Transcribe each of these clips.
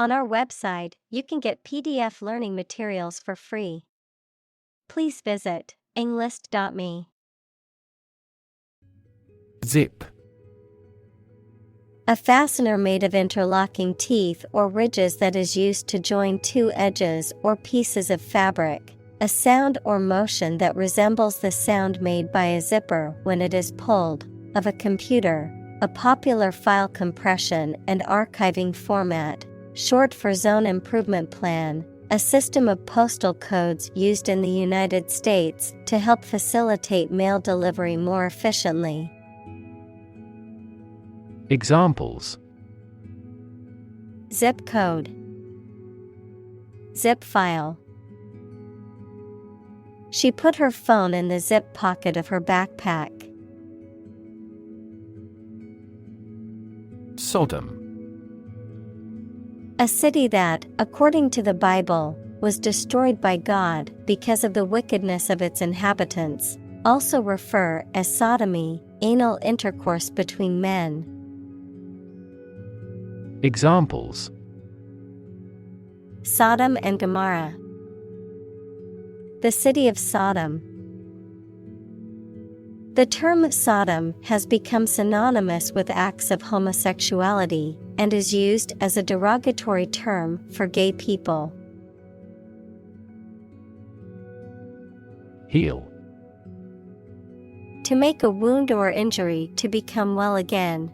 On our website, you can get PDF learning materials for free. Please visit englist.me. Zip. A fastener made of interlocking teeth or ridges that is used to join two edges or pieces of fabric. A sound or motion that resembles the sound made by a zipper when it is pulled. Of a computer, a popular file compression and archiving format, short for Zone Improvement Plan, a system of postal codes used in the United States to help facilitate mail delivery more efficiently. Examples: Zip code, zip file. She put her phone in the zip pocket of her backpack. Sodom. A city that, according to the Bible, was destroyed by God because of the wickedness of its inhabitants, also refer as sodomy, anal intercourse between men. Examples: Sodom and Gomorrah. The city of Sodom. The term Sodom has become synonymous with acts of homosexuality and is used as a derogatory term for gay people. Heal. To make a wound or injury to become well again.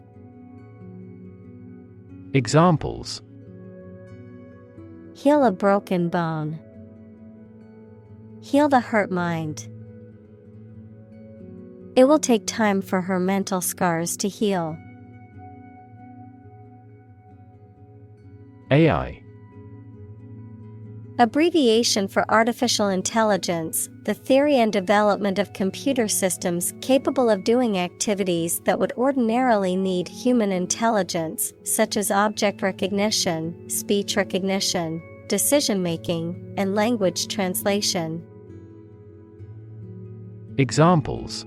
Examples: Heal a broken bone. Heal the hurt mind. It will take time for her mental scars to heal. AI. Abbreviation for Artificial Intelligence, the theory and development of computer systems capable of doing activities that would ordinarily need human intelligence, such as object recognition, speech recognition, decision-making, and language translation. Examples: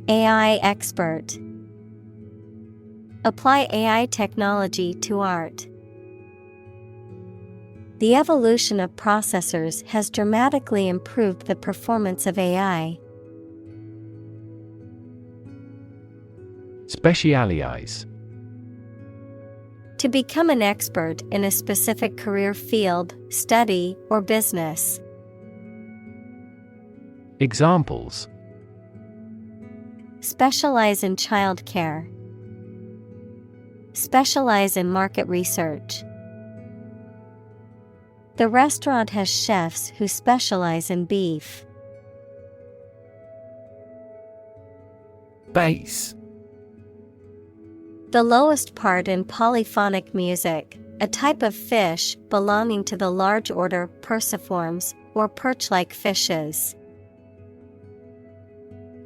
AI expert. Apply AI technology to art. The evolution of processors has dramatically improved the performance of AI. Specialize. To become an expert in a specific career field, study, or business. Examples: Specialize in childcare. Specialize in market research. The restaurant has chefs who specialize in beef. Bass. The lowest part in polyphonic music, a type of fish belonging to the large order Perciformes or perch-like fishes.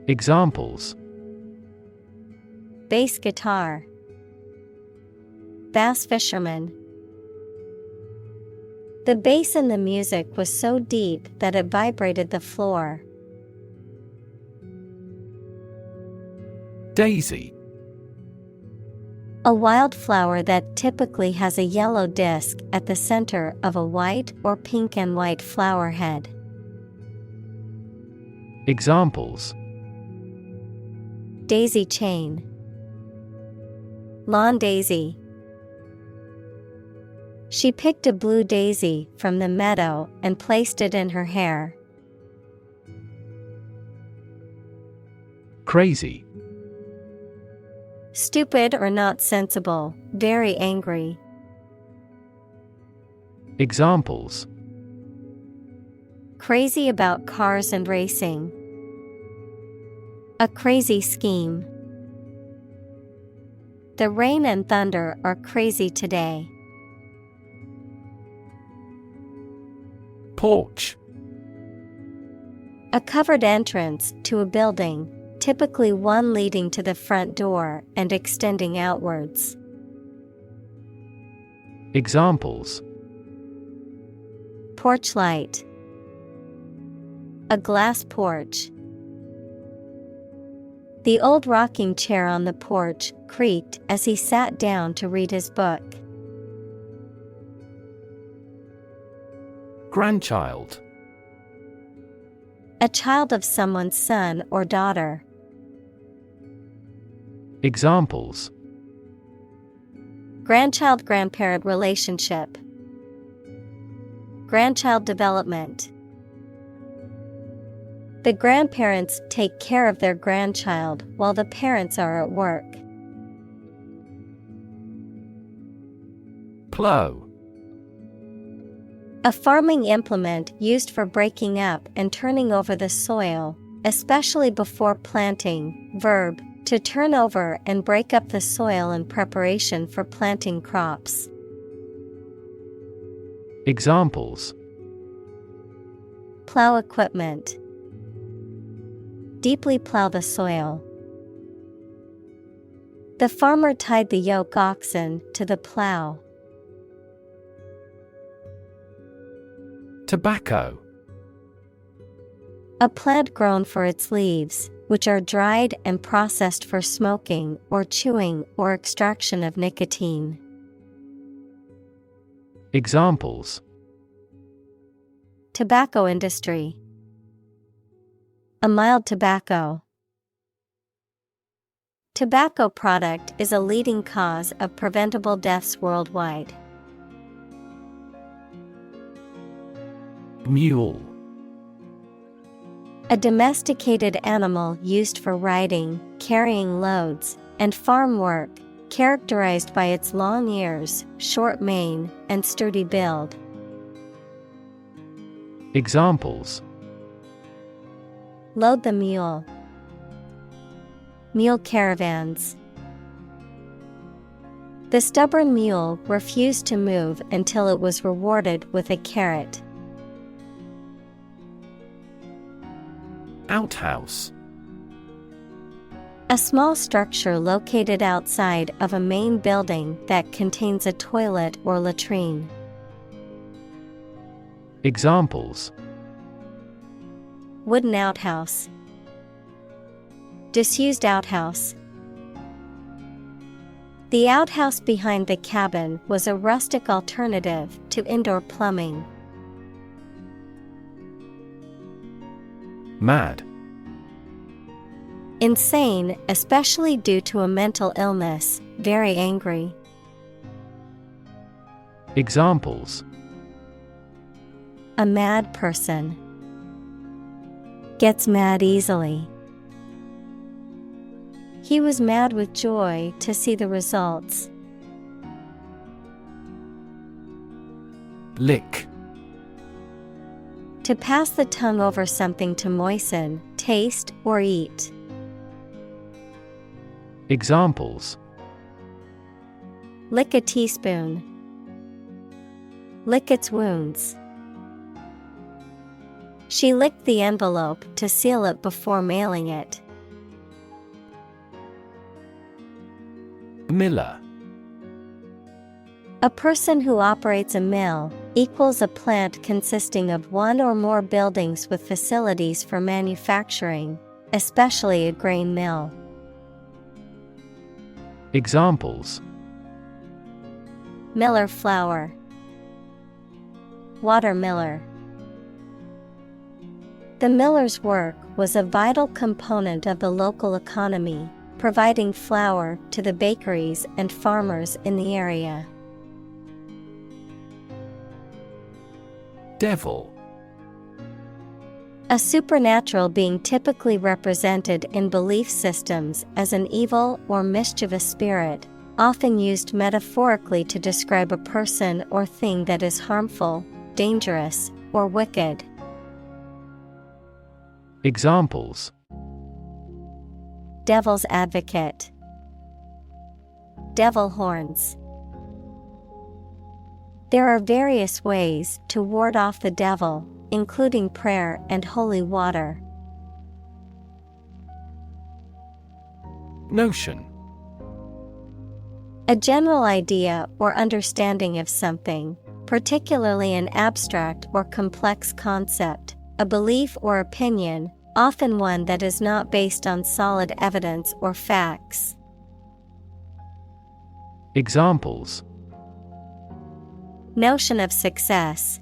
Examples: Bass guitar. Bass fisherman. The bass in the music was so deep that it vibrated the floor. Daisy. A wildflower that typically has a yellow disc at the center of a white or pink and white flower head. Examples: Daisy chain. Lawn daisy. She picked a blue daisy from the meadow and placed it in her hair. Crazy. Stupid or not sensible, very angry. Examples: Crazy about cars and racing. A crazy scheme. The rain and thunder are crazy today. Porch. A covered entrance to a building, typically one leading to the front door and extending outwards. Examples: Porch light. A glass porch. The old rocking chair on the porch creaked as he sat down to read his book. Grandchild. A child of someone's son or daughter. Examples: Grandchild-grandparent relationship. Grandchild development. The grandparents take care of their grandchild while the parents are at work. Plow. A farming implement used for breaking up and turning over the soil, especially before planting. Verb, to turn over and break up the soil in preparation for planting crops. Examples: Plow equipment. Deeply plow the soil. The farmer tied the yoke oxen to the plow. Tobacco. A plant grown for its leaves, which are dried and processed for smoking or chewing or extraction of nicotine. Examples: Tobacco industry. A mild tobacco. Tobacco product is a leading cause of preventable deaths worldwide. Mule. A domesticated animal used for riding, carrying loads, and farm work, characterized by its long ears, short mane, and sturdy build. Examples: Load the mule. Mule caravans. The stubborn mule refused to move until it was rewarded with a carrot. Outhouse. A small structure located outside of a main building that contains a toilet or latrine. Examples: Wooden outhouse. Disused outhouse. The outhouse behind the cabin was a rustic alternative to indoor plumbing. Mad. Insane, especially due to a mental illness, very angry. Examples: A mad person. Gets mad easily. He was mad with joy to see the results. Lick. To pass the tongue over something to moisten, taste, or eat. Examples: Lick a teaspoon. Lick its wounds. She licked the envelope to seal it before mailing it. Miller. A person who operates a mill equals a plant consisting of one or more buildings with facilities for manufacturing, especially a grain mill. Examples: Miller flour. Watermiller. The miller's work was a vital component of the local economy, providing flour to the bakeries and farmers in the area. Devil. A supernatural being typically represented in belief systems as an evil or mischievous spirit, often used metaphorically to describe a person or thing that is harmful, dangerous, or wicked. Examples: Devil's advocate. Devil horns. There are various ways to ward off the devil, including prayer and holy water. Notion. A general idea or understanding of something, particularly an abstract or complex concept, a belief or opinion, often one that is not based on solid evidence or facts. Examples: Notion of success.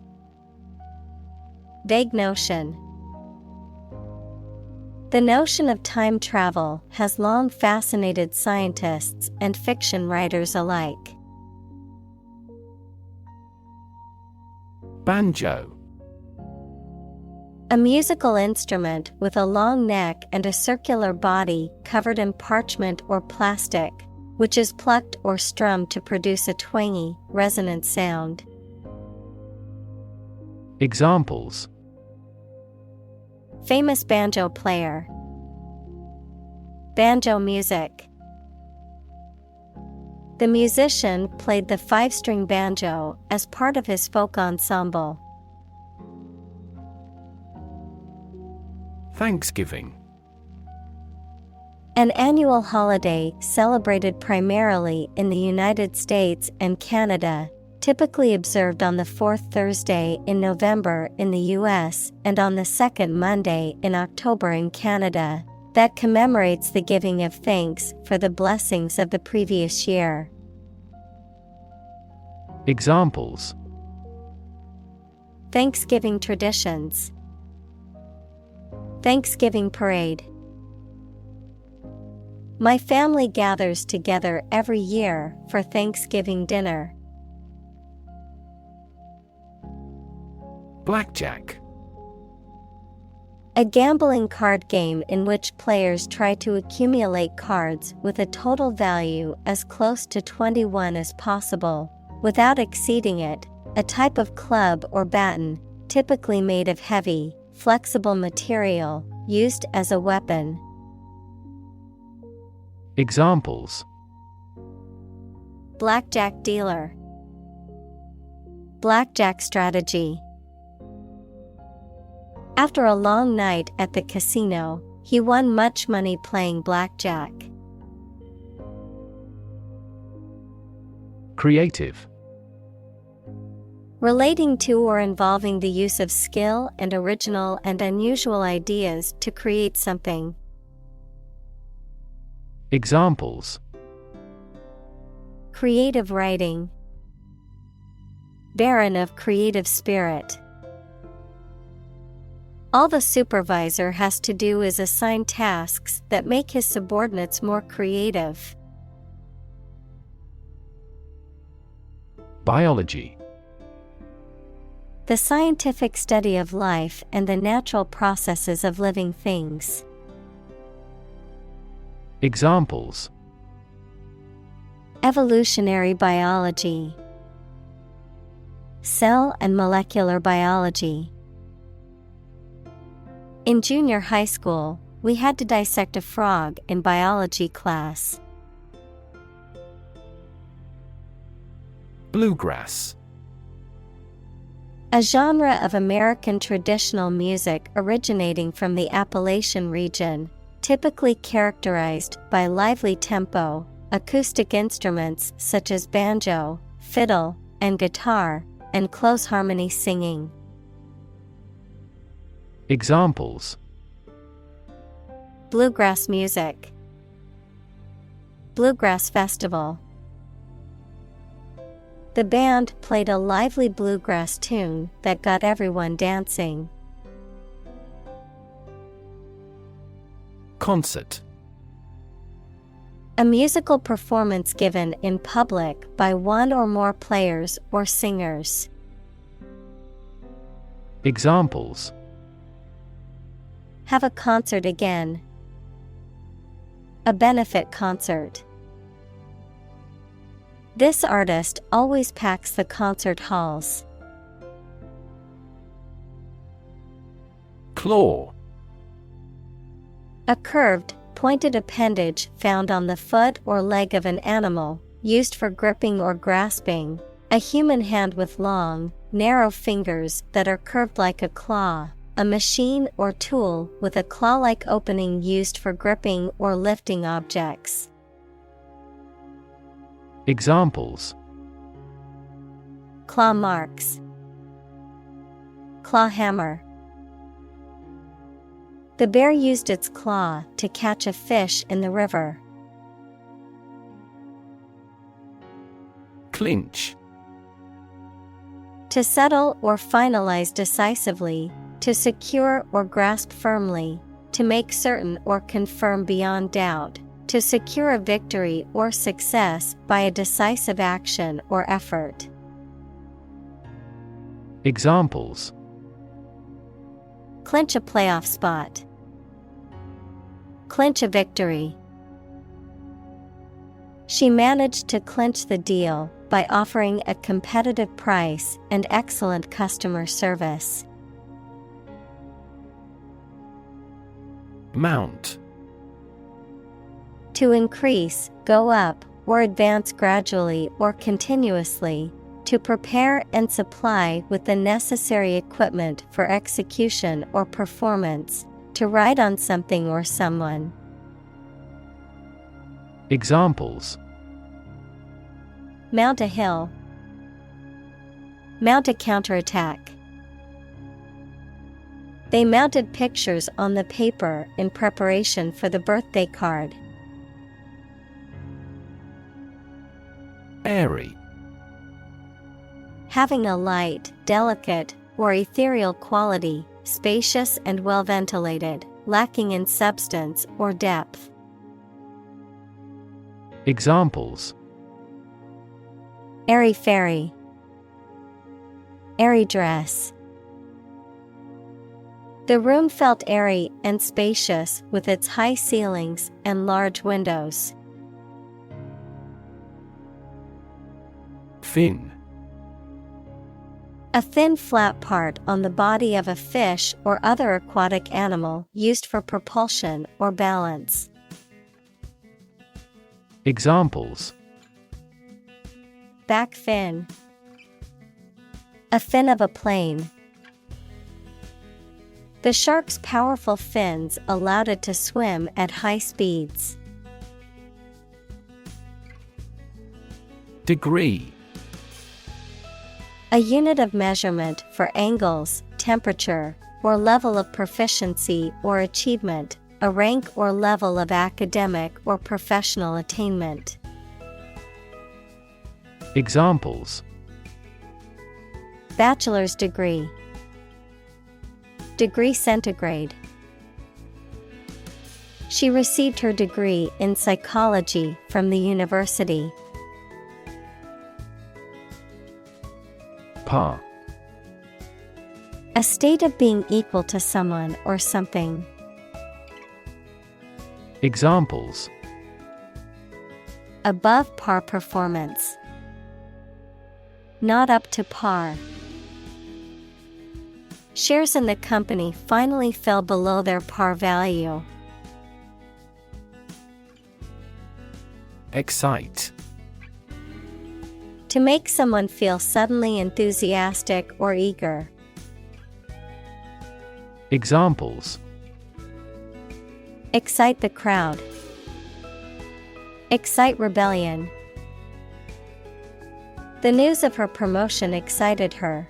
Vague notion. The notion of time travel has long fascinated scientists and fiction writers alike. Banjo. A musical instrument with a long neck and a circular body covered in parchment or plastic, which is plucked or strummed to produce a twangy, resonant sound. Examples: Famous banjo player. Banjo music. The musician played the 5-string banjo as part of his folk ensemble. Thanksgiving. An annual holiday celebrated primarily in the United States and Canada, typically observed on the fourth Thursday in November in the U.S. and on the second Monday in October in Canada, that commemorates the giving of thanks for the blessings of the previous year. Examples: Thanksgiving traditions. Thanksgiving parade. My family gathers together every year for Thanksgiving dinner. Blackjack. A gambling card game in which players try to accumulate cards with a total value as close to 21 as possible, without exceeding it, a type of club or baton, typically made of heavy, flexible material, used as a weapon. Examples: Blackjack dealer. Blackjack strategy. After a long night at the casino, he won much money playing blackjack. Creative. Relating to or involving the use of skill and original and unusual ideas to create something. Examples: Creative writing. Barren of creative spirit. All the supervisor has to do is assign tasks that make his subordinates more creative. Biology. The scientific study of life and the natural processes of living things. Examples: Evolutionary biology. Cell and molecular biology. In junior high school, we had to dissect a frog in biology class. Bluegrass. A genre of American traditional music originating from the Appalachian region, typically characterized by lively tempo, acoustic instruments such as banjo, fiddle, and guitar, and close harmony singing. Examples: Bluegrass music. Bluegrass festival. The band played a lively bluegrass tune that got everyone dancing. Concert. A musical performance given in public by one or more players or singers. Examples: Have a concert again. A benefit concert. This artist always packs the concert halls. Claw. A curved, pointed appendage found on the foot or leg of an animal, used for gripping or grasping. A human hand with long, narrow fingers that are curved like a claw. A machine or tool with a claw-like opening used for gripping or lifting objects. Examples: Claw marks. Claw hammer. The bear used its claw to catch a fish in the river. Clinch. To settle or finalize decisively, To secure or grasp firmly, to make certain or confirm beyond doubt, to secure a victory or success by a decisive action or effort. Examples: Clinch a playoff spot. Clinch a victory. She managed to clinch the deal by offering a competitive price and excellent customer service. Mount. To increase, go up, or advance gradually or continuously, to prepare and supply with the necessary equipment for execution or performance, to ride on something or someone. Examples: Mount a hill. Mount a counterattack. They mounted pictures on the paper in preparation for the birthday card. Airy. Having a light, delicate, or ethereal quality, spacious and well ventilated, lacking in substance or depth. Examples: Airy fairy. Airy dress. The room felt airy and spacious with its high ceilings and large windows. Fin. A thin flat part on the body of a fish or other aquatic animal used for propulsion or balance. Examples: Back fin. A fin of a plane. The shark's powerful fins allowed it to swim at high speeds. Degree. A unit of measurement for angles, temperature, or level of proficiency or achievement, a rank or level of academic or professional attainment. Examples: Bachelor's degree. Degree centigrade. She received her degree in psychology from the university. Par. A state of being equal to someone or something. Examples: Above par performance. Not up to par. Shares in the company finally fell below their par value. Excite. To make someone feel suddenly enthusiastic or eager. Examples: Excite the crowd. Excite rebellion. The news of her promotion excited her.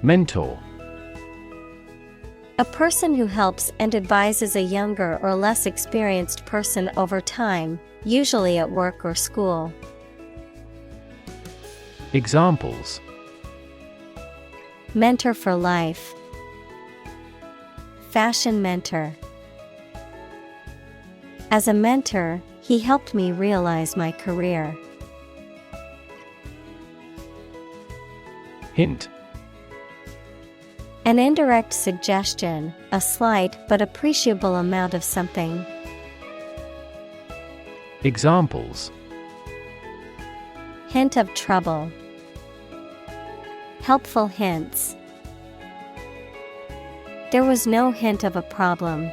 Mentor. A person who helps and advises a younger or less experienced person over time, usually at work or school. Examples: Mentor for life. Fashion mentor. As a mentor, he helped me realize my career. Hint. An indirect suggestion, a slight but appreciable amount of something. Examples: Hint of trouble. Helpful hints. There was no hint of a problem.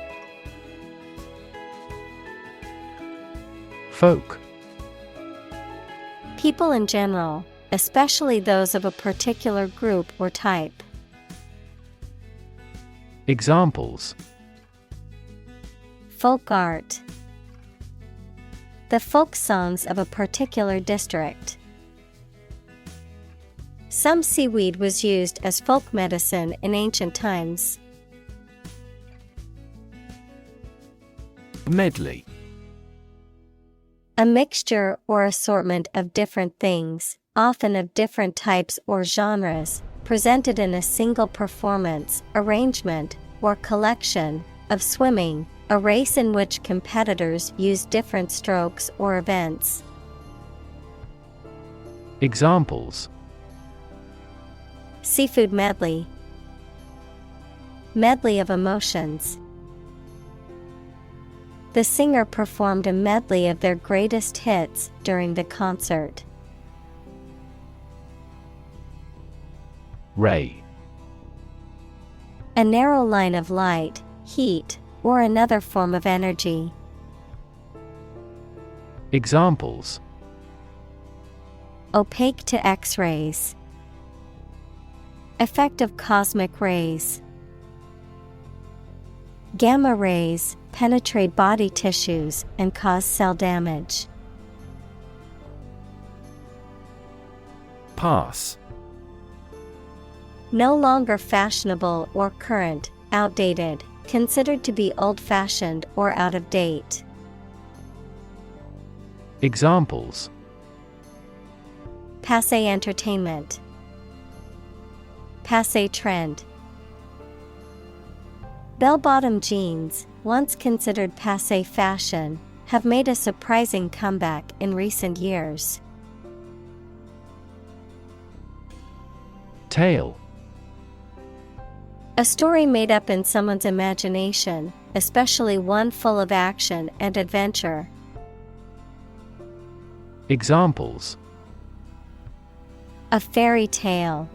Folk. People in general, especially those of a particular group or type. Examples: Folk art. The folk songs of a particular district. Some seaweed was used as folk medicine in ancient times. Medley. A mixture or assortment of different things, often of different types or genres, presented in a single performance, arrangement, or collection, of swimming, a race in which competitors use different strokes or events. Examples: Seafood medley. Medley of emotions. The singer performed a medley of their greatest hits during the concert. Ray. A narrow line of light, heat, or another form of energy. Examples: Opaque to X-rays. Effect of cosmic rays. Gamma rays penetrate body tissues and cause cell damage. Pass. No longer fashionable or current, outdated, considered to be old-fashioned or out of date. Examples: Passé entertainment. Passé trend. Bell-bottom jeans, once considered passé fashion, have made a surprising comeback in recent years. Tale. A story made up in someone's imagination, especially one full of action and adventure. Examples: A fairy tale.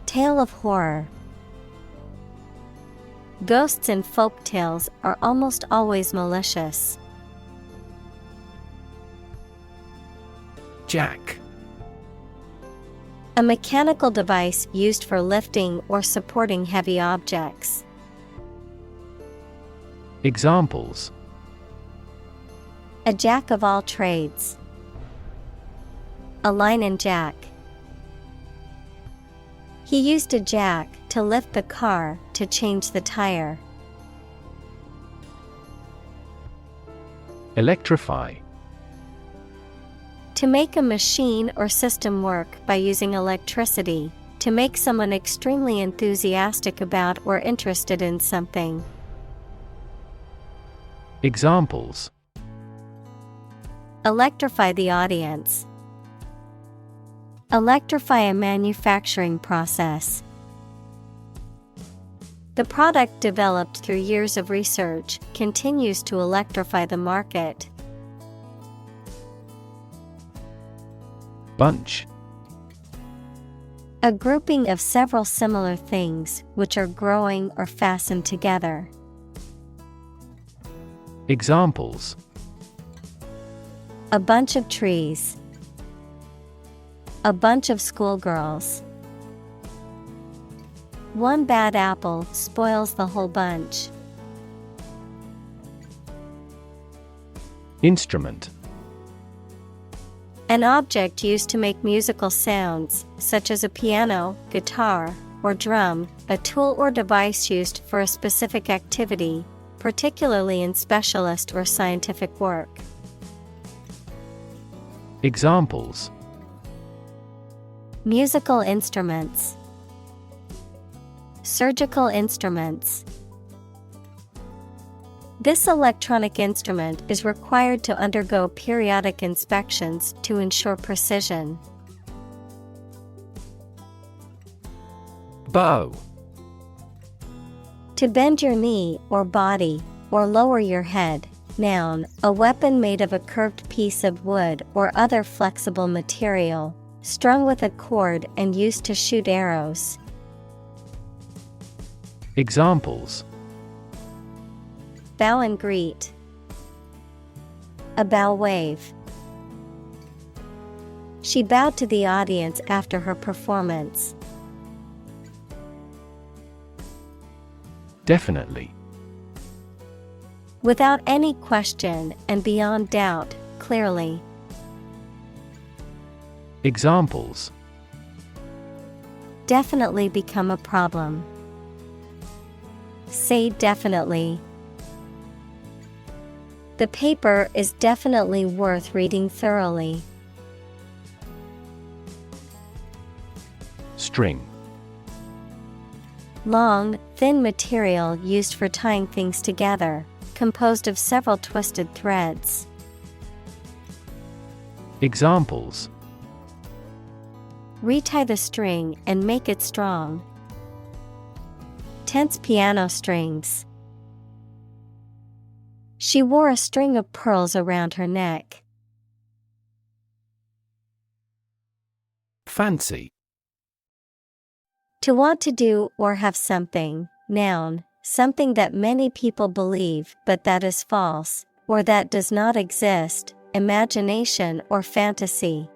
Tale of horror. Ghosts in folk tales are almost always malicious. Jack. A mechanical device used for lifting or supporting heavy objects. Examples: A jack of all trades. A Linen jack. He used a jack to lift the car to change the tire. Electrify. To make a machine or system work by using electricity, to make someone extremely enthusiastic about or interested in something. Examples: Electrify the audience. Electrify a manufacturing process. The product developed through years of research continues to electrify the market. Bunch. A grouping of several similar things which are growing or fastened together. Examples: A bunch of trees. A bunch of schoolgirls. One bad apple spoils the whole bunch. Instrument. An object used to make musical sounds, such as a piano, guitar, or drum, a tool or device used for a specific activity, particularly in specialist or scientific work. Examples: Musical instruments. Surgical instruments. This electronic instrument is required to undergo periodic inspections to ensure precision. Bow. To bend your knee or body, or lower your head. Noun, a weapon made of a curved piece of wood or other flexible material, strung with a cord and used to shoot arrows. Examples: Bow and greet. A bow wave. She bowed to the audience after her performance. Definitely. Without any question and beyond doubt, clearly. Examples: Definitely become a problem. Say definitely. The paper is definitely worth reading thoroughly. String. Long, thin material used for tying things together, composed of several twisted threads. Examples: Retie the string and make it strong. Tense piano strings. She wore a string of pearls around her neck. Fancy. To want to do or have something, noun, something that many people believe but that is false, or that does not exist, imagination or fantasy.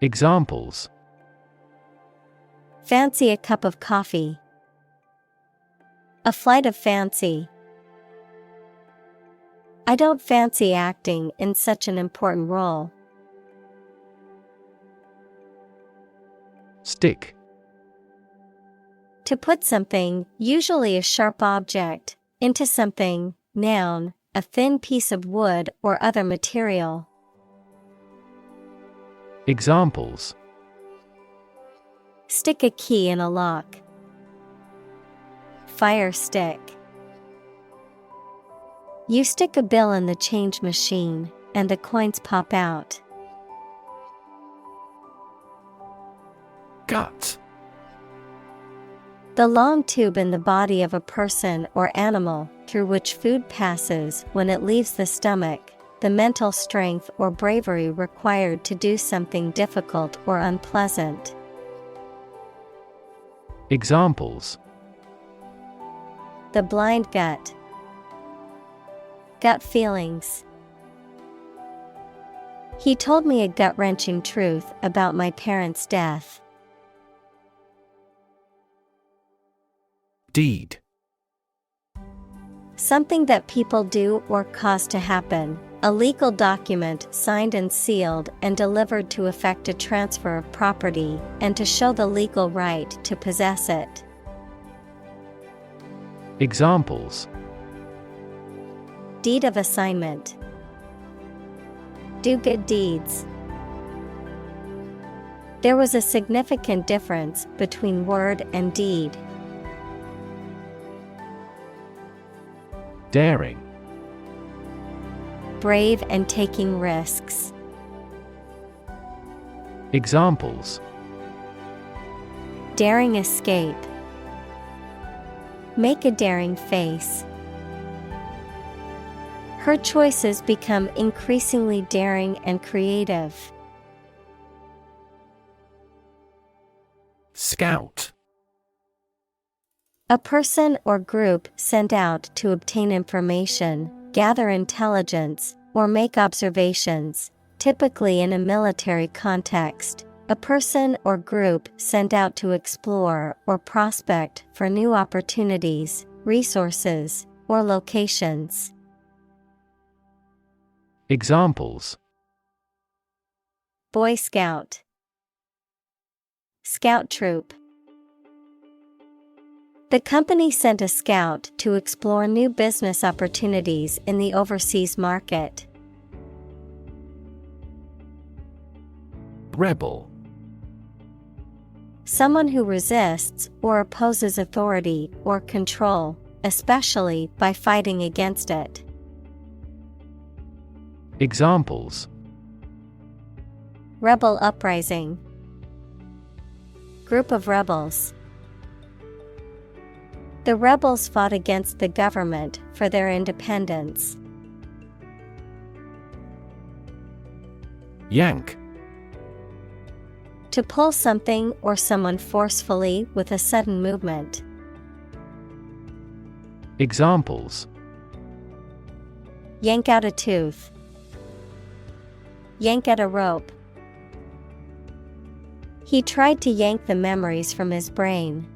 Examples: Fancy a cup of coffee. A flight of fancy. I don't fancy acting in such an important role. Stick. To put something, usually a sharp object, into something, noun, a thin piece of wood or other material. Examples: Stick a key in a lock. Fire stick. You stick a bill in the change machine, and the coins pop out. Gut. The long tube in the body of a person or animal through which food passes when it leaves the stomach, the mental strength or bravery required to do something difficult or unpleasant. Examples: The blind gut. Gut feelings. He told me a gut-wrenching truth about my parents' death. Deed. Something that people do or cause to happen, a legal document signed and sealed and delivered to effect a transfer of property and to show the legal right to possess it. Examples: Deed of assignment. Do good deeds. There was a significant difference between word and deed. Daring. Brave and taking risks. Examples: Daring escape. Make a daring face. Her choices become increasingly daring and creative. Scout. A person or group sent out to obtain information, gather intelligence, or make observations, typically in a military context. A person or group sent out to explore or prospect for new opportunities, resources, or locations. Examples: Boy Scout. Scout troop. The company sent a scout to explore new business opportunities in the overseas market. Rebel. Someone who resists or opposes authority or control, especially by fighting against it. Examples: Rebel uprising. Group of rebels. The rebels fought against the government for their independence. Yank. To pull something or someone forcefully with a sudden movement. Examples: Yank out a tooth. Yank at a rope. He tried to yank the memories from his brain.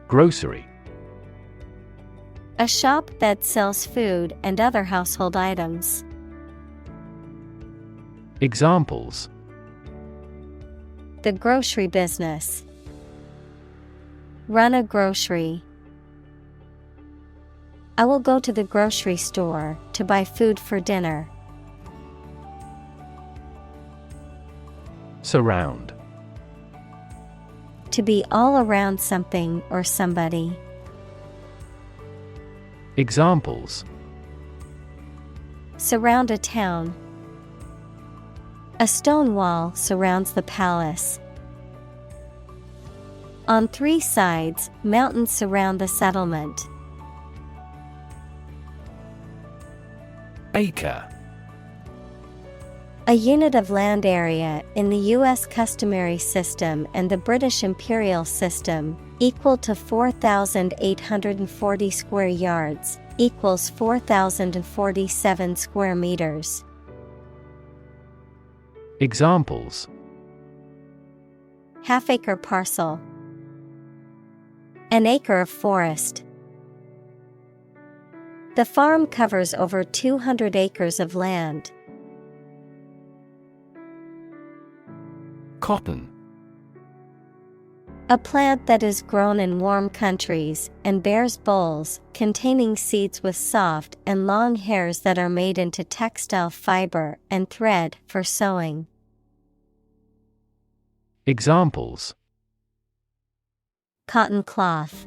Grocery. A shop that sells food and other household items. Examples: The grocery business. Run a grocery. I will go to the grocery store to buy food for dinner. Surround. To be all around something or somebody. Examples: Surround a town. A stone wall surrounds the palace. On 3 sides, mountains surround the settlement. Acre. A unit of land area in the U.S. customary system and the British imperial system, equal to 4,840 square yards, equals 4,047 square meters. Examples: Half-acre parcel. An acre of forest. The farm covers over 200 acres of land. Cotton. A plant that is grown in warm countries and bears bolls containing seeds with soft and long hairs that are made into textile fiber and thread for sewing. Examples: Cotton cloth.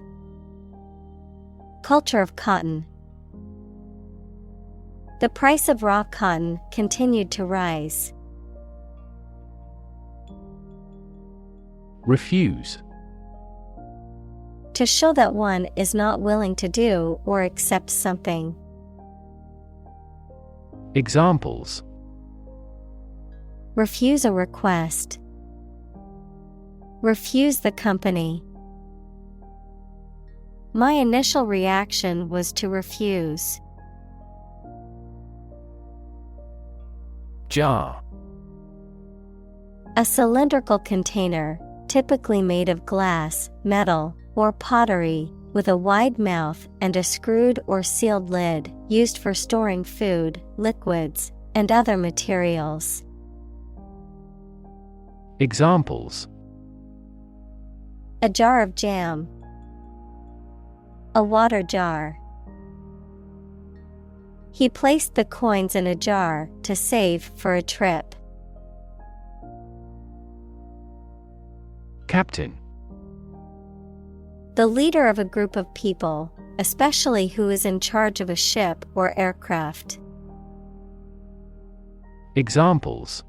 Culture of cotton. The price of raw cotton continued to rise. Refuse. To show that one is not willing to do or accept something. Examples: Refuse a request. Refuse the company. My initial reaction was to refuse. Jar. A cylindrical container, typically made of glass, metal, or pottery, with a wide mouth and a screwed or sealed lid, used for storing food, liquids, and other materials. Examples: A jar of jam. A water jar. He placed the coins in a jar to save for a trip. Captain. The leader of a group of people, especially who is in charge of a ship or aircraft. Examples: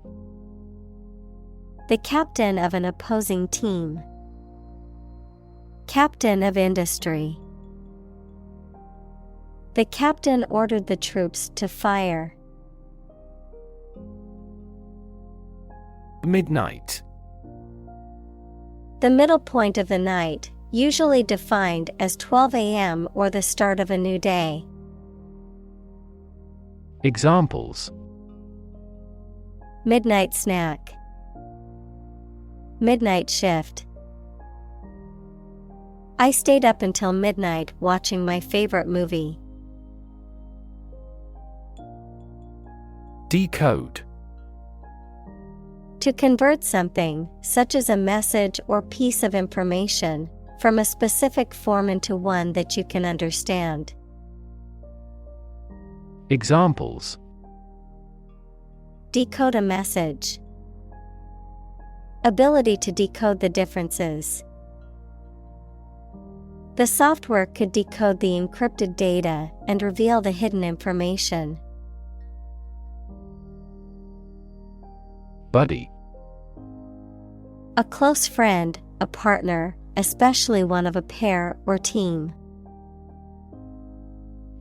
The captain of an opposing team. Captain of industry. The captain ordered the troops to fire. Midnight. The middle point of the night, usually defined as 12 a.m. or the start of a new day. Examples: Midnight snack. Midnight shift. I stayed up until midnight watching my favorite movie. Decode. To convert something, such as a message or piece of information, from a specific form into one that you can understand. Examples: Decode a message. Ability to decode the differences. The software could decode the encrypted data and reveal the hidden information. Buddy. A close friend, a partner, especially one of a pair or team.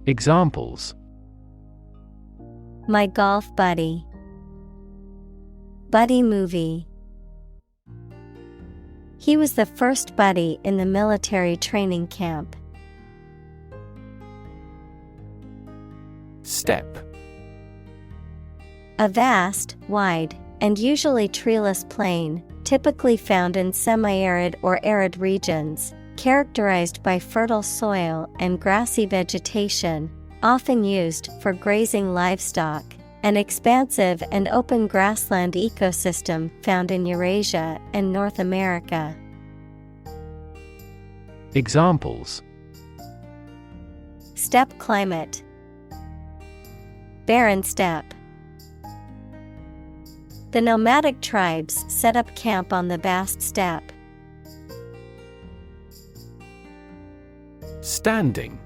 Examples: My golf buddy. Buddy movie. He was the first buddy in the military training camp. Step. A vast, wide, and usually treeless plain, typically found in semi-arid or arid regions, characterized by fertile soil and grassy vegetation, often used for grazing livestock, an expansive and open grassland ecosystem found in Eurasia and North America. Examples: Steppe climate. Barren steppe. The nomadic tribes set up camp on the vast steppe. Standing.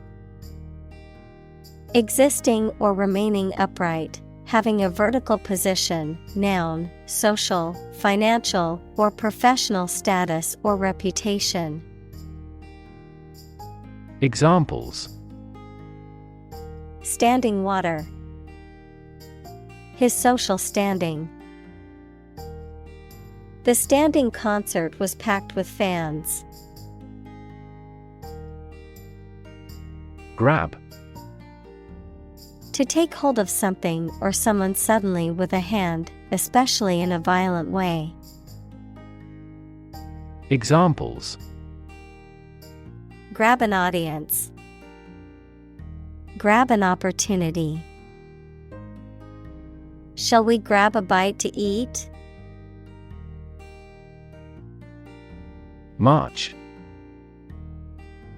Existing or remaining upright, having a vertical position, noun, social, financial, or professional status or reputation. Examples: Standing water. His social standing. The standing concert was packed with fans. Grab. To take hold of something or someone suddenly with a hand, especially in a violent way. Examples: Grab an audience. Grab an opportunity. Shall we grab a bite to eat? March.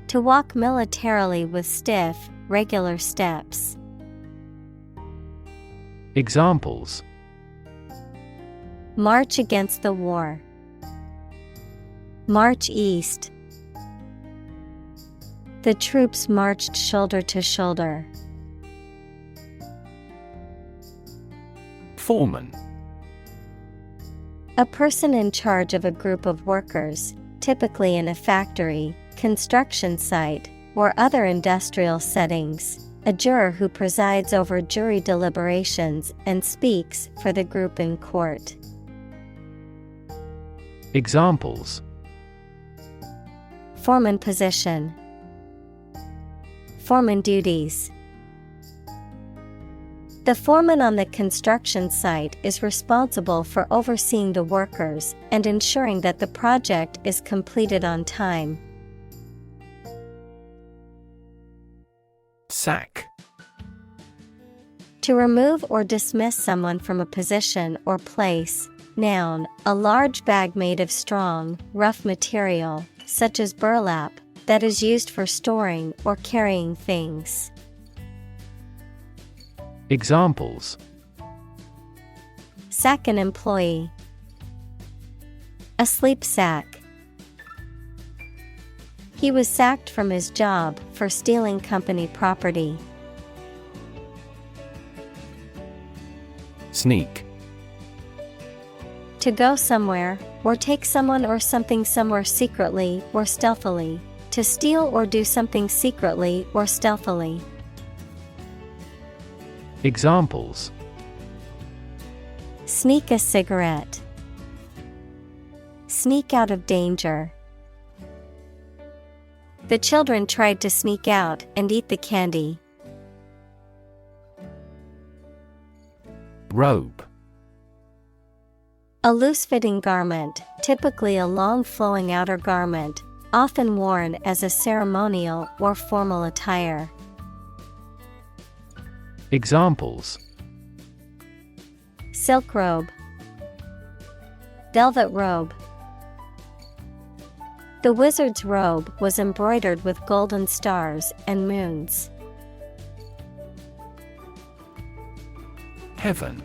To walk militarily with stiff, regular steps. Examples: March against the war. March east. The troops marched shoulder to shoulder. Foreman. A person in charge of a group of workers, typically in a factory, construction site, or other industrial settings. A juror who presides over jury deliberations and speaks for the group in court. Examples: Foreman position. Foreman duties. The foreman on the construction site is responsible for overseeing the workers and ensuring that the project is completed on time. Sack. To remove or dismiss someone from a position or place. Noun, a large bag made of strong, rough material, such as burlap, that is used for storing or carrying things. Examples: Sack an employee. A sleep sack. He was sacked from his job for stealing company property. Sneak. To go somewhere, or take someone or something somewhere secretly or stealthily. To steal or do something secretly or stealthily. Examples: Sneak a cigarette. Sneak out of danger. The children tried to sneak out and eat the candy. Robe. A loose-fitting garment, typically a long flowing outer garment, often worn as a ceremonial or formal attire. Examples: Silk robe. Velvet robe. The wizard's robe was embroidered with golden stars and moons. Heaven.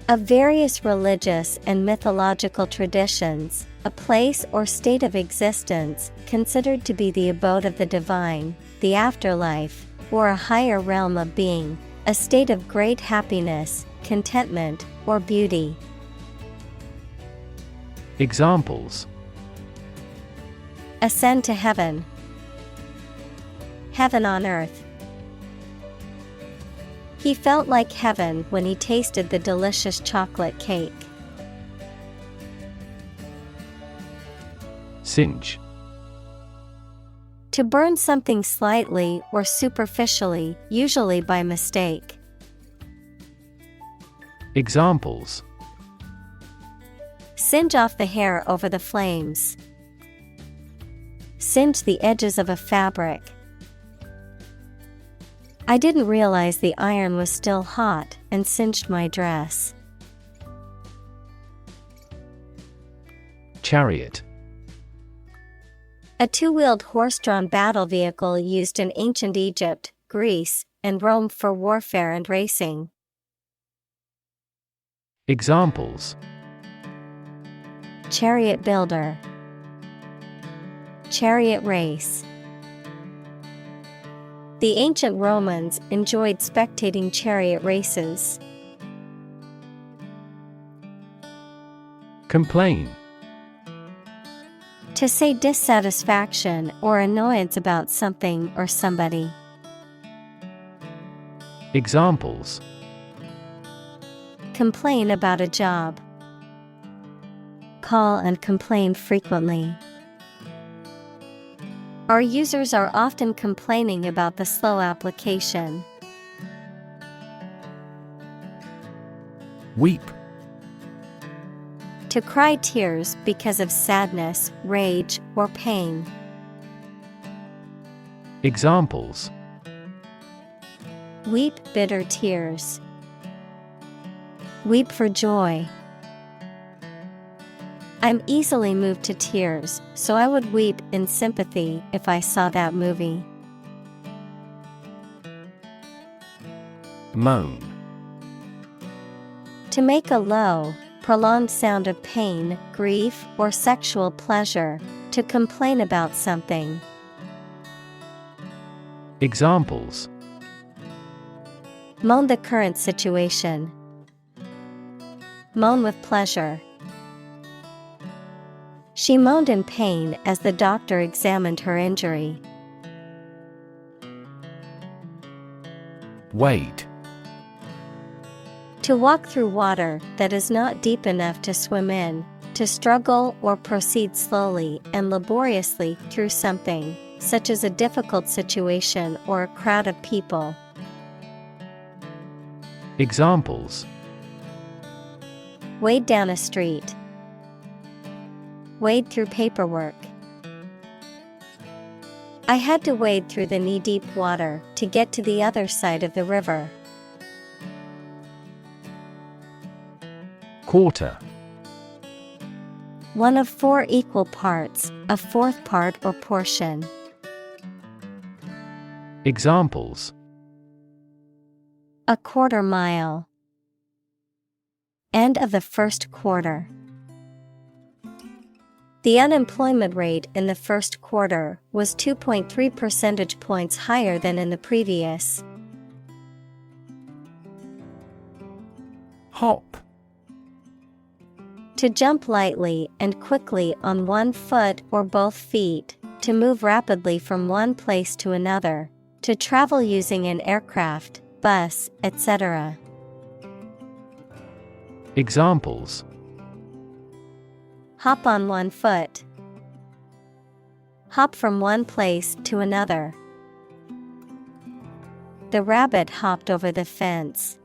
Of various religious and mythological traditions, a place or state of existence considered to be the abode of the divine, the afterlife, or a higher realm of being, a state of great happiness, contentment, or beauty. Examples: Ascend to heaven. Heaven on earth. He felt like heaven when he tasted the delicious chocolate cake. Singe. To burn something slightly or superficially, usually by mistake. Examples: Singe off the hair over the flames. Singe the edges of a fabric. I didn't realize the iron was still hot and singed my dress. Chariot. A two-wheeled horse-drawn battle vehicle used in ancient Egypt, Greece, and Rome for warfare and racing. Examples: chariot builder, chariot race. The ancient Romans enjoyed spectating chariot races. Complain. To say dissatisfaction or annoyance about something or somebody. Examples: complain about a job, call and complain frequently. Our users are often complaining about the slow application. Weep. To cry tears because of sadness, rage, or pain. Examples: weep bitter tears. Weep for joy. I'm easily moved to tears, so I would weep in sympathy if I saw that movie. Moan. To make a low, prolonged sound of pain, grief, or sexual pleasure. To complain about something. Examples: moan the current situation. Moan with pleasure. She moaned in pain as the doctor examined her injury. Wade. To walk through water that is not deep enough to swim in, to struggle or proceed slowly and laboriously through something, such as a difficult situation or a crowd of people. Examples: wade down a street. Wade through paperwork. I had to wade through the knee-deep water to get to the other side of the river. Quarter. One of 4 equal parts, a fourth part or portion. Examples: a quarter mile. End of the first quarter. The unemployment rate in the first quarter was 2.3 percentage points higher than in the previous. Hop. To jump lightly and quickly on one foot or both feet, to move rapidly from one place to another, to travel using an aircraft, bus, etc. Examples: hop on one foot. Hop from one place to another. The rabbit hopped over the fence.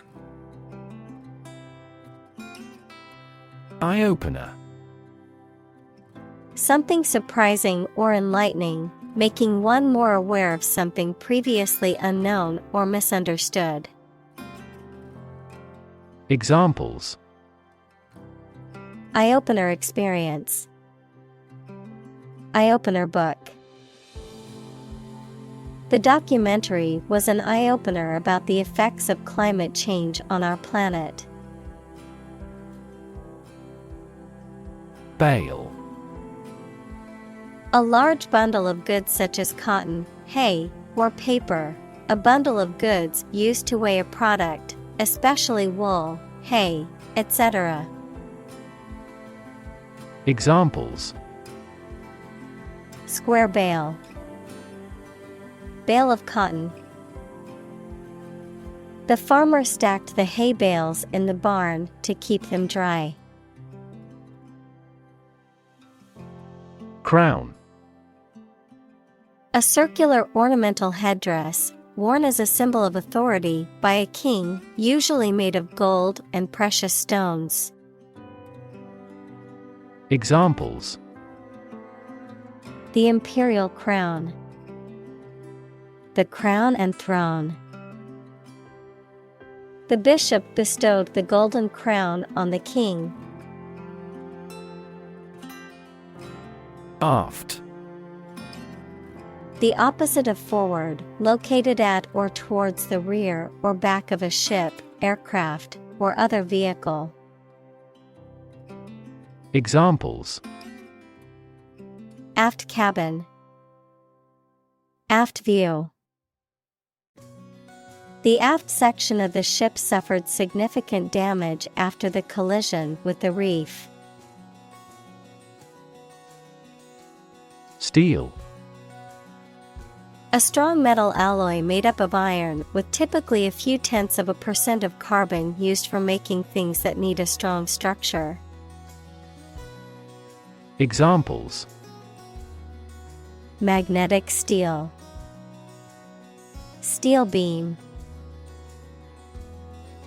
Eye-opener. Something surprising or enlightening, making one more aware of something previously unknown or misunderstood. Examples: eye-opener experience. Eye-opener book. The documentary was an eye-opener about the effects of climate change on our planet. Bale. A large bundle of goods such as cotton, hay, or paper. A bundle of goods used to weigh a product, especially wool, hay, etc. Examples: square bale. Bale of cotton. The farmer stacked the hay bales in the barn to keep them dry. Crown. A circular ornamental headdress, worn as a symbol of authority by a king, usually made of gold and precious stones. Examples: the imperial crown. The crown and throne. The bishop bestowed the golden crown on the king. Aft. The opposite of forward, located at or towards the rear or back of a ship, aircraft, or other vehicle. Examples: aft cabin, aft view. The aft section of the ship suffered significant damage after the collision with the reef. Steel. A strong metal alloy made up of iron with typically a few tenths of a % of carbon used for making things that need a strong structure. Examples: magnetic steel, steel beam.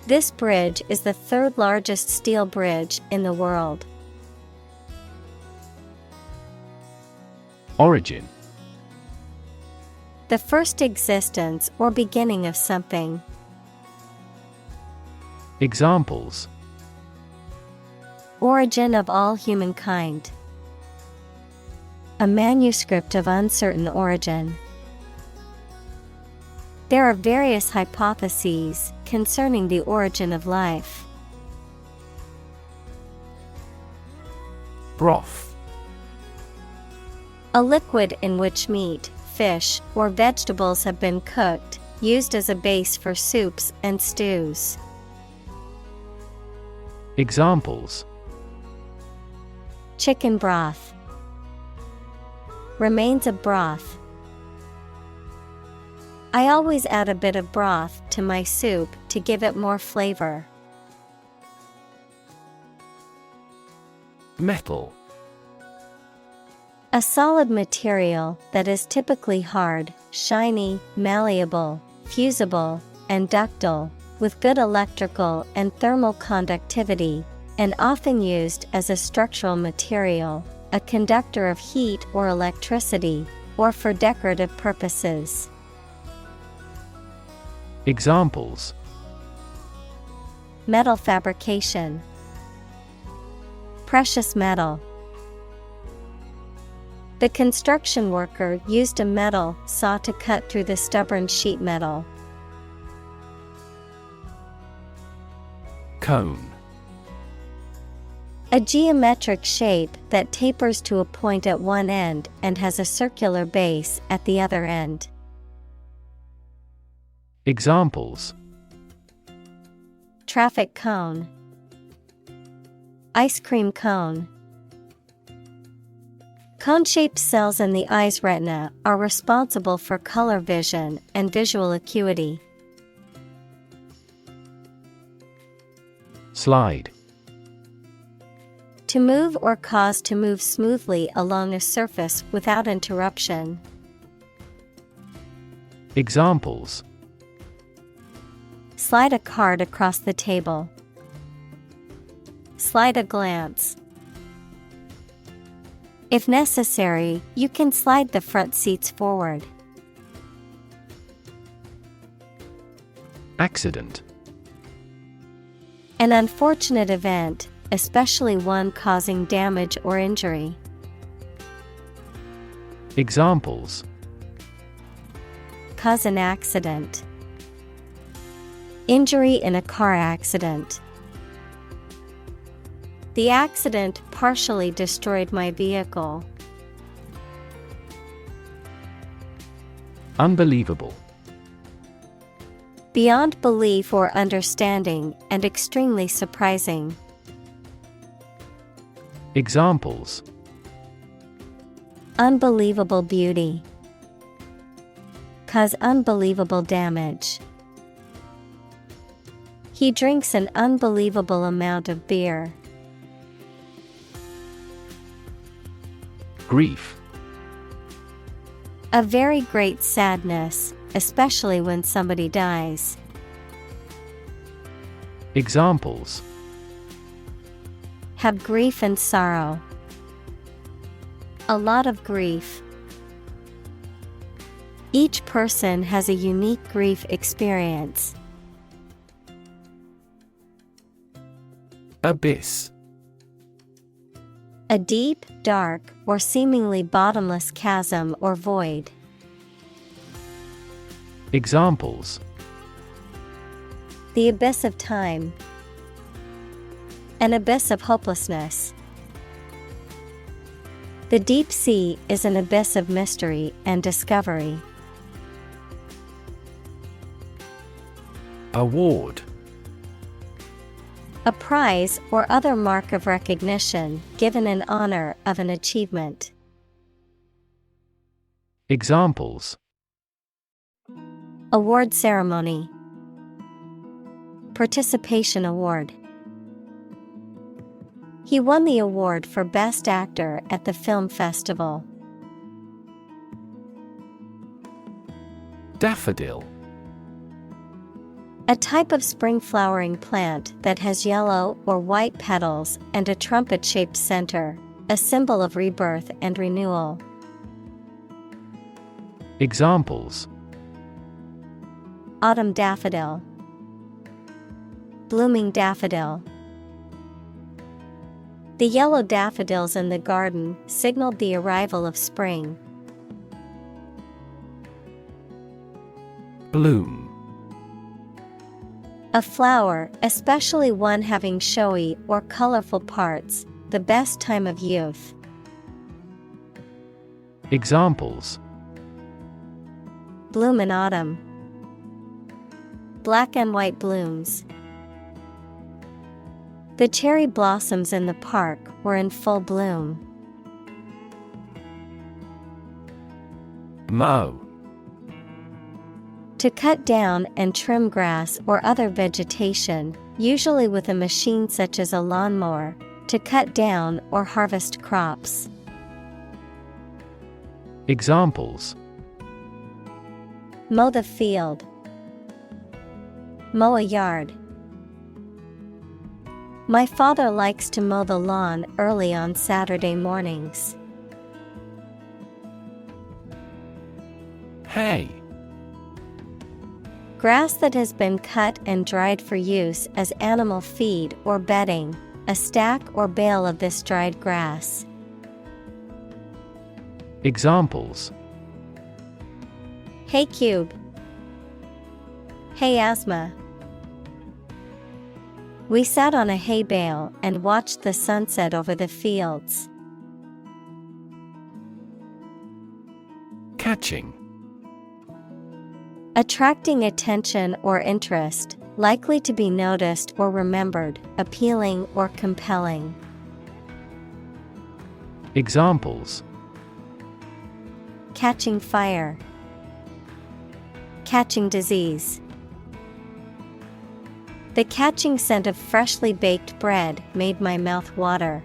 This bridge is the third largest steel bridge in the world. Origin. The first existence or beginning of something. Examples: origin of all humankind. A manuscript of uncertain origin. There are various hypotheses concerning the origin of life. Broth. A liquid in which meat, fish, or vegetables have been cooked, used as a base for soups and stews. Examples: chicken broth, remains of broth. I always add a bit of broth to my soup to give it more flavor. Metal. A solid material that is typically hard, shiny, malleable, fusible, and ductile, with good electrical and thermal conductivity, and often used as a structural material, a conductor of heat or electricity, or for decorative purposes. Examples: metal fabrication, precious metal. The construction worker used a metal saw to cut through the stubborn sheet metal. Cone. A geometric shape that tapers to a point at one end and has a circular base at the other end. Examples: traffic cone, ice cream cone. Cone-shaped cells in the eye's retina are responsible for color vision and visual acuity. Slide. To move or cause to move smoothly along a surface without interruption. Examples: slide a card across the table. Slide a glance. If necessary, you can slide the front seats forward. Accident. An unfortunate event, especially one causing damage or injury. Examples: cause an accident. Injury in a car accident. The accident partially destroyed my vehicle. Unbelievable. Beyond belief or understanding, and extremely surprising. Examples: unbelievable beauty. Cause unbelievable damage. He drinks an unbelievable amount of beer. Grief. A very great sadness, especially when somebody dies. Examples: have grief and sorrow. A lot of grief. Each person has a unique grief experience. Abyss. A deep, dark, or seemingly bottomless chasm or void. Examples: the abyss of time. An abyss of hopelessness. The deep sea is an abyss of mystery and discovery. Award. A prize or other mark of recognition given in honor of an achievement. Examples: Award ceremony. Participation award. He won the award for Best Actor at the film festival. Daffodil. A type of spring flowering plant that has yellow or white petals and a trumpet-shaped center, a symbol of rebirth and renewal. Examples: Autumn daffodil. Blooming daffodil. The yellow daffodils in the garden signaled the arrival of spring. Bloom. A flower, especially one having showy or colorful parts, the best time of youth. Examples: Bloom in autumn. Black and white blooms. The cherry blossoms in the park were in full bloom. Mow. To cut down and trim grass or other vegetation, usually with a machine such as a lawnmower, to cut down or harvest crops. Examples: Mow the field. Mow a yard. My father likes to mow the lawn early on Saturday mornings. Hay. Grass that has been cut and dried for use as animal feed or bedding, a stack or bale of this dried grass. Examples: Hay cube. Hay asthma. We sat on a hay bale and watched the sunset over the fields. Catching. Attracting attention or interest, likely to be noticed or remembered, appealing or compelling. Examples: Catching fire. Catching disease. The catching scent of freshly baked bread made my mouth water.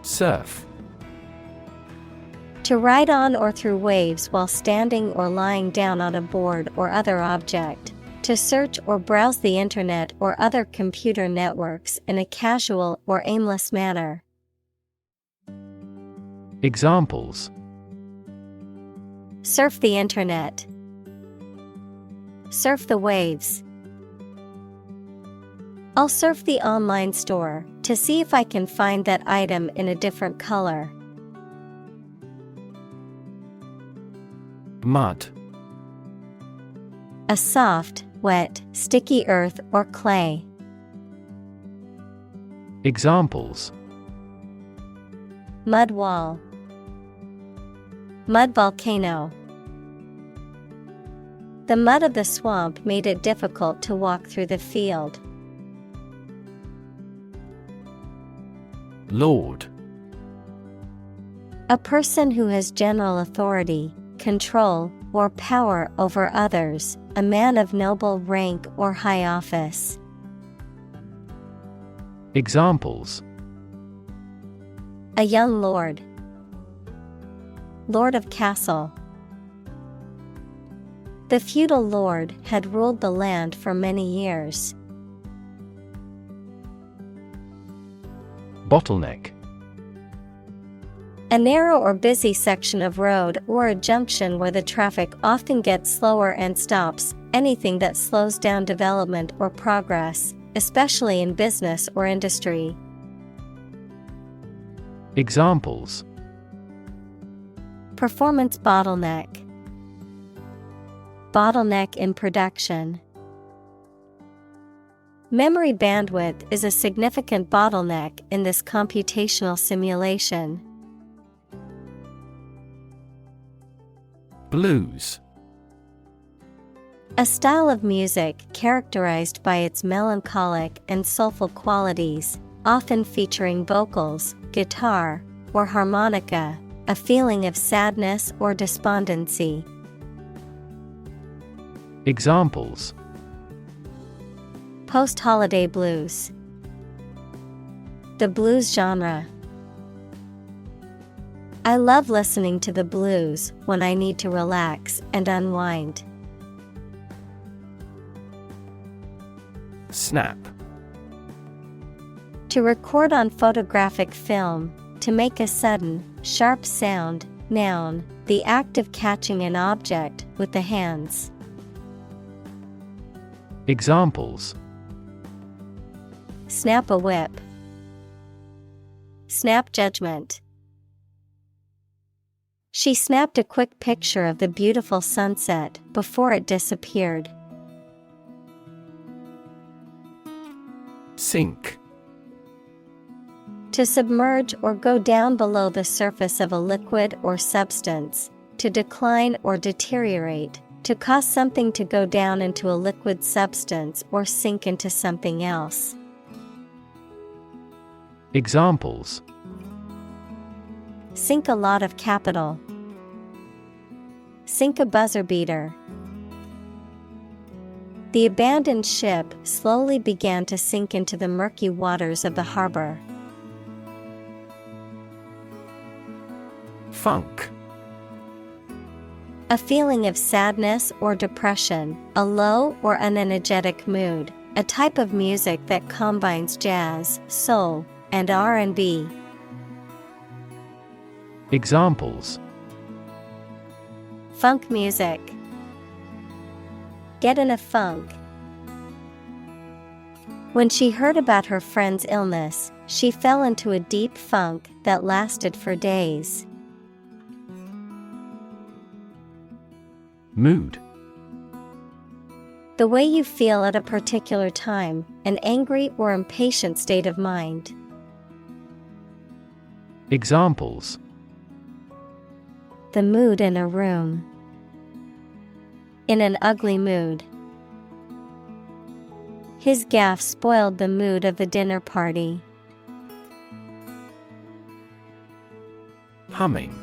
Surf. To ride on or through waves while standing or lying down on a board or other object. To search or browse the internet or other computer networks in a casual or aimless manner. Examples: Surf the internet. Surf the waves. I'll surf the online store to see if I can find that item in a different color. Mud. A soft, wet, sticky earth or clay. Examples: Mud wall. Mud volcano. The mud of the swamp made it difficult to walk through the field. Lord. A person who has general authority, control, or power over others, a man of noble rank or high office. Examples: A young lord. Lord of castle. The feudal lord had ruled the land for many years. Bottleneck. A narrow or busy section of road or a junction where the traffic often gets slower and stops, anything that slows down development or progress, especially in business or industry. Examples: Performance bottleneck. Bottleneck in production. Memory bandwidth is a significant bottleneck in this computational simulation. Blues. A style of music characterized by its melancholic and soulful qualities, often featuring vocals, guitar, or harmonica, a feeling of sadness or despondency. Examples: Post-holiday blues. The blues genre. I love listening to the blues when I need to relax and unwind. Snap. To record on photographic film, to make a sudden, sharp sound. Noun, the act of catching an object with the hands. Examples: Snap a whip. Snap judgment. She snapped a quick picture of the beautiful sunset before it disappeared. Sink. To submerge or go down below the surface of a liquid or substance, to decline or deteriorate, to cause something to go down into a liquid substance or sink into something else. Examples: Sink a lot of capital. Sink a buzzer beater. The abandoned ship slowly began to sink into the murky waters of the harbor. Funk. A feeling of sadness or depression, a low or unenergetic mood, a type of music that combines jazz, soul, and R&B. Examples: Funk music. Get in a funk. When she heard about her friend's illness, she fell into a deep funk that lasted for days. Mood. The way you feel at a particular time, an angry or impatient state of mind. Examples: The mood in a room. In an ugly mood. His gaffe spoiled the mood of the dinner party. Humming.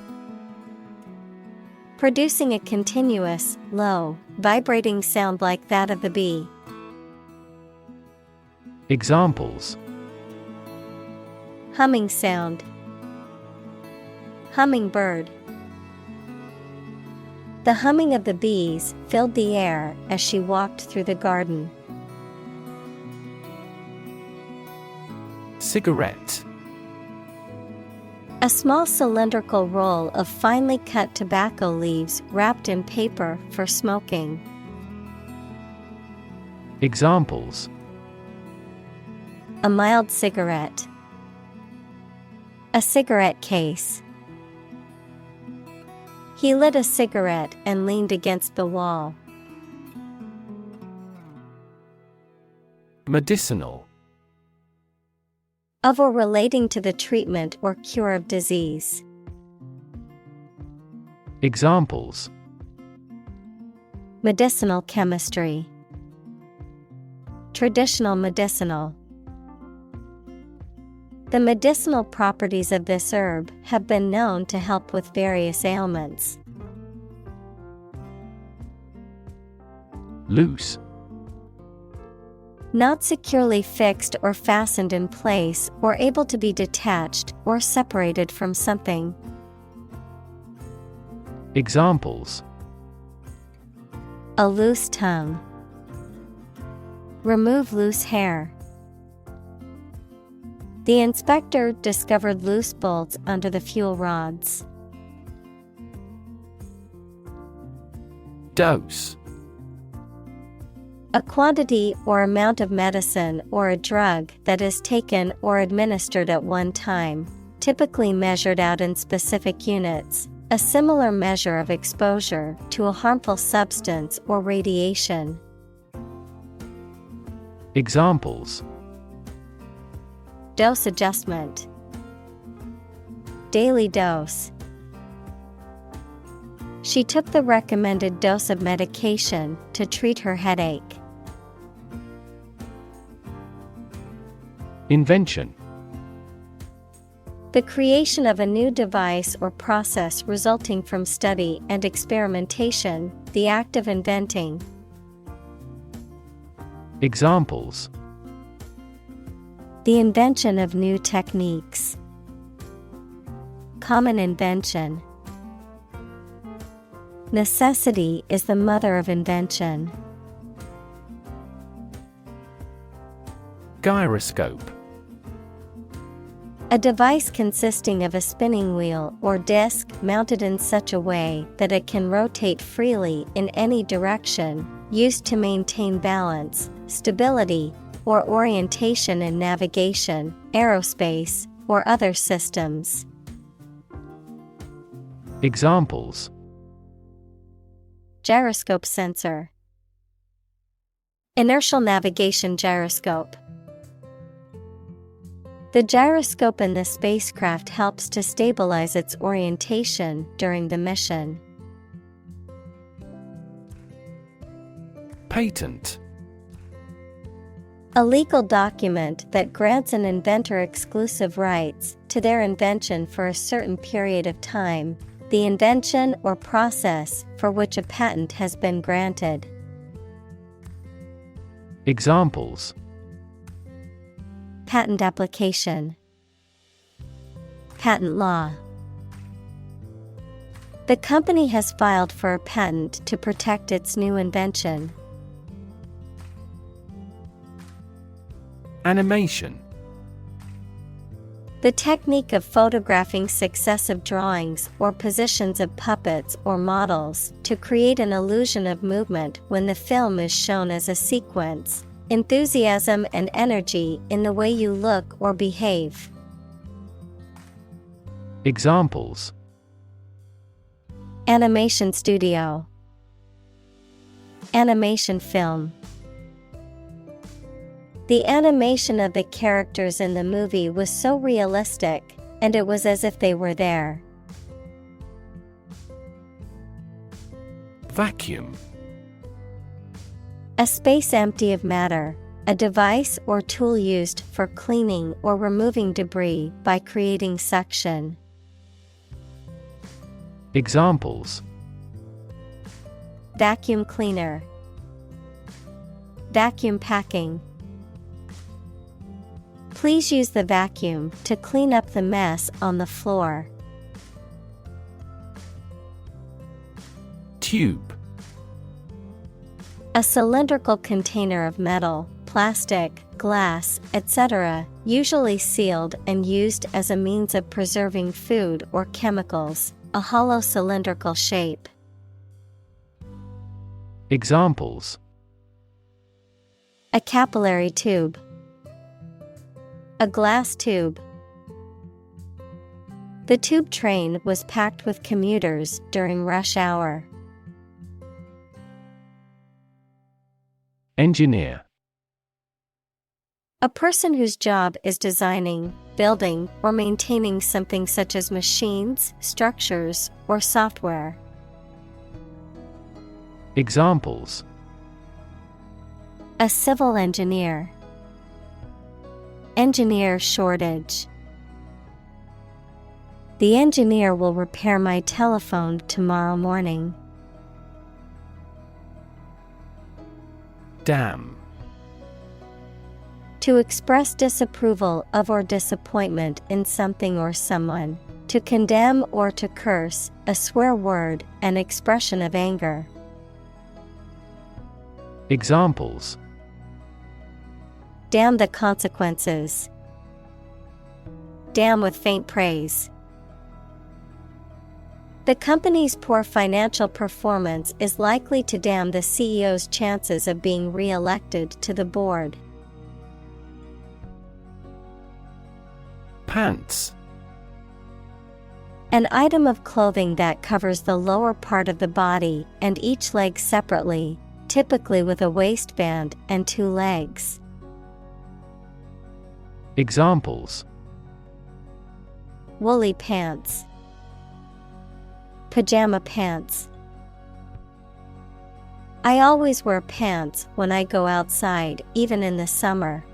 Producing a continuous, low, vibrating sound like that of the bee. Examples: Humming sound. Hummingbird. The humming of the bees filled the air as she walked through the garden. Cigarette. A small cylindrical roll of finely cut tobacco leaves wrapped in paper for smoking. Examples: A mild cigarette. A cigarette case. He lit a cigarette and leaned against the wall. Medicinal. Of or relating to the treatment or cure of disease. Examples: Medicinal chemistry. Traditional medicinal. The medicinal properties of this herb have been known to help with various ailments. Loose. Not securely fixed or fastened in place or able to be detached or separated from something. Examples: A loose tongue. Remove loose hair. The inspector discovered loose bolts under the fuel rods. Dose. A quantity or amount of medicine or a drug that is taken or administered at one time, typically measured out in specific units, a similar measure of exposure to a harmful substance or radiation. Examples: dose adjustment, daily dose. She took the recommended dose of medication to treat her headache. Invention: the creation of a new device or process resulting from study and experimentation, the act of inventing. Examples: the invention of new techniques. Common invention. Necessity is the mother of invention. Gyroscope: a device consisting of a spinning wheel or disc mounted in such a way that it can rotate freely in any direction, used to maintain balance, stability, or orientation in navigation, aerospace, or other systems. Examples: gyroscope sensor, inertial navigation gyroscope. The gyroscope in the spacecraft helps to stabilize its orientation during the mission. Patent: a legal document that grants an inventor exclusive rights to their invention for a certain period of time, the invention or process for which a patent has been granted. Examples: patent application, patent law. The company has filed for a patent to protect its new invention. Animation: the technique of photographing successive drawings or positions of puppets or models to create an illusion of movement when the film is shown as a sequence. Enthusiasm and energy in the way you look or behave. Examples: animation studio, animation film. The animation of the characters in the movie was so realistic, and it was as if they were there. Vacuum: a space empty of matter, a device or tool used for cleaning or removing debris by creating suction. Examples: vacuum cleaner, vacuum packing. Please use the vacuum to clean up the mess on the floor. Tube: a cylindrical container of metal, plastic, glass, etc., usually sealed and used as a means of preserving food or chemicals, a hollow cylindrical shape. Examples: a capillary tube, a glass tube. The tube train was packed with commuters during rush hour. Engineer: a person whose job is designing, building, or maintaining something such as machines, structures, or software. Examples: a civil engineer, engineer shortage. The engineer will repair my telephone tomorrow morning. Damn: to express disapproval of or disappointment in something or someone. To condemn or to curse, a swear word, an expression of anger. Examples: damn the consequences. Damn with faint praise. The company's poor financial performance is likely to damn the CEO's chances of being re-elected to the board. Pants: an item of clothing that covers the lower part of the body and each leg separately, typically with a waistband and two legs. Examples: woolly pants, pajama pants. I always wear pants when I go outside, even in the summer.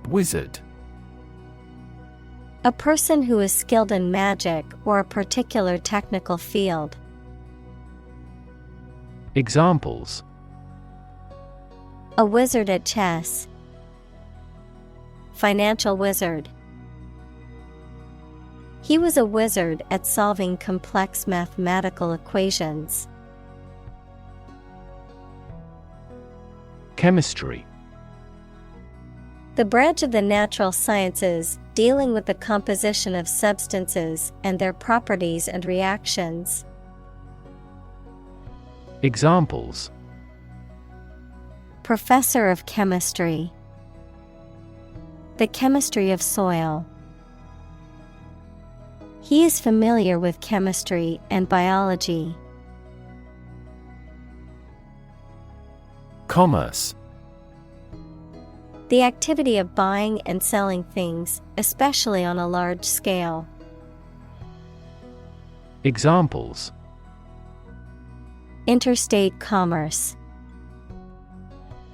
Wizard. A person who is skilled in magic or a particular technical field. Examples: a wizard at chess, financial wizard. He was a wizard at solving complex mathematical equations. Chemistry. The branch of the natural sciences dealing with the composition of substances and their properties and reactions. Examples: professor of chemistry, the chemistry of soil. He is familiar with chemistry and biology. Commerce. The activity of buying and selling things, especially on a large scale. Examples: interstate commerce,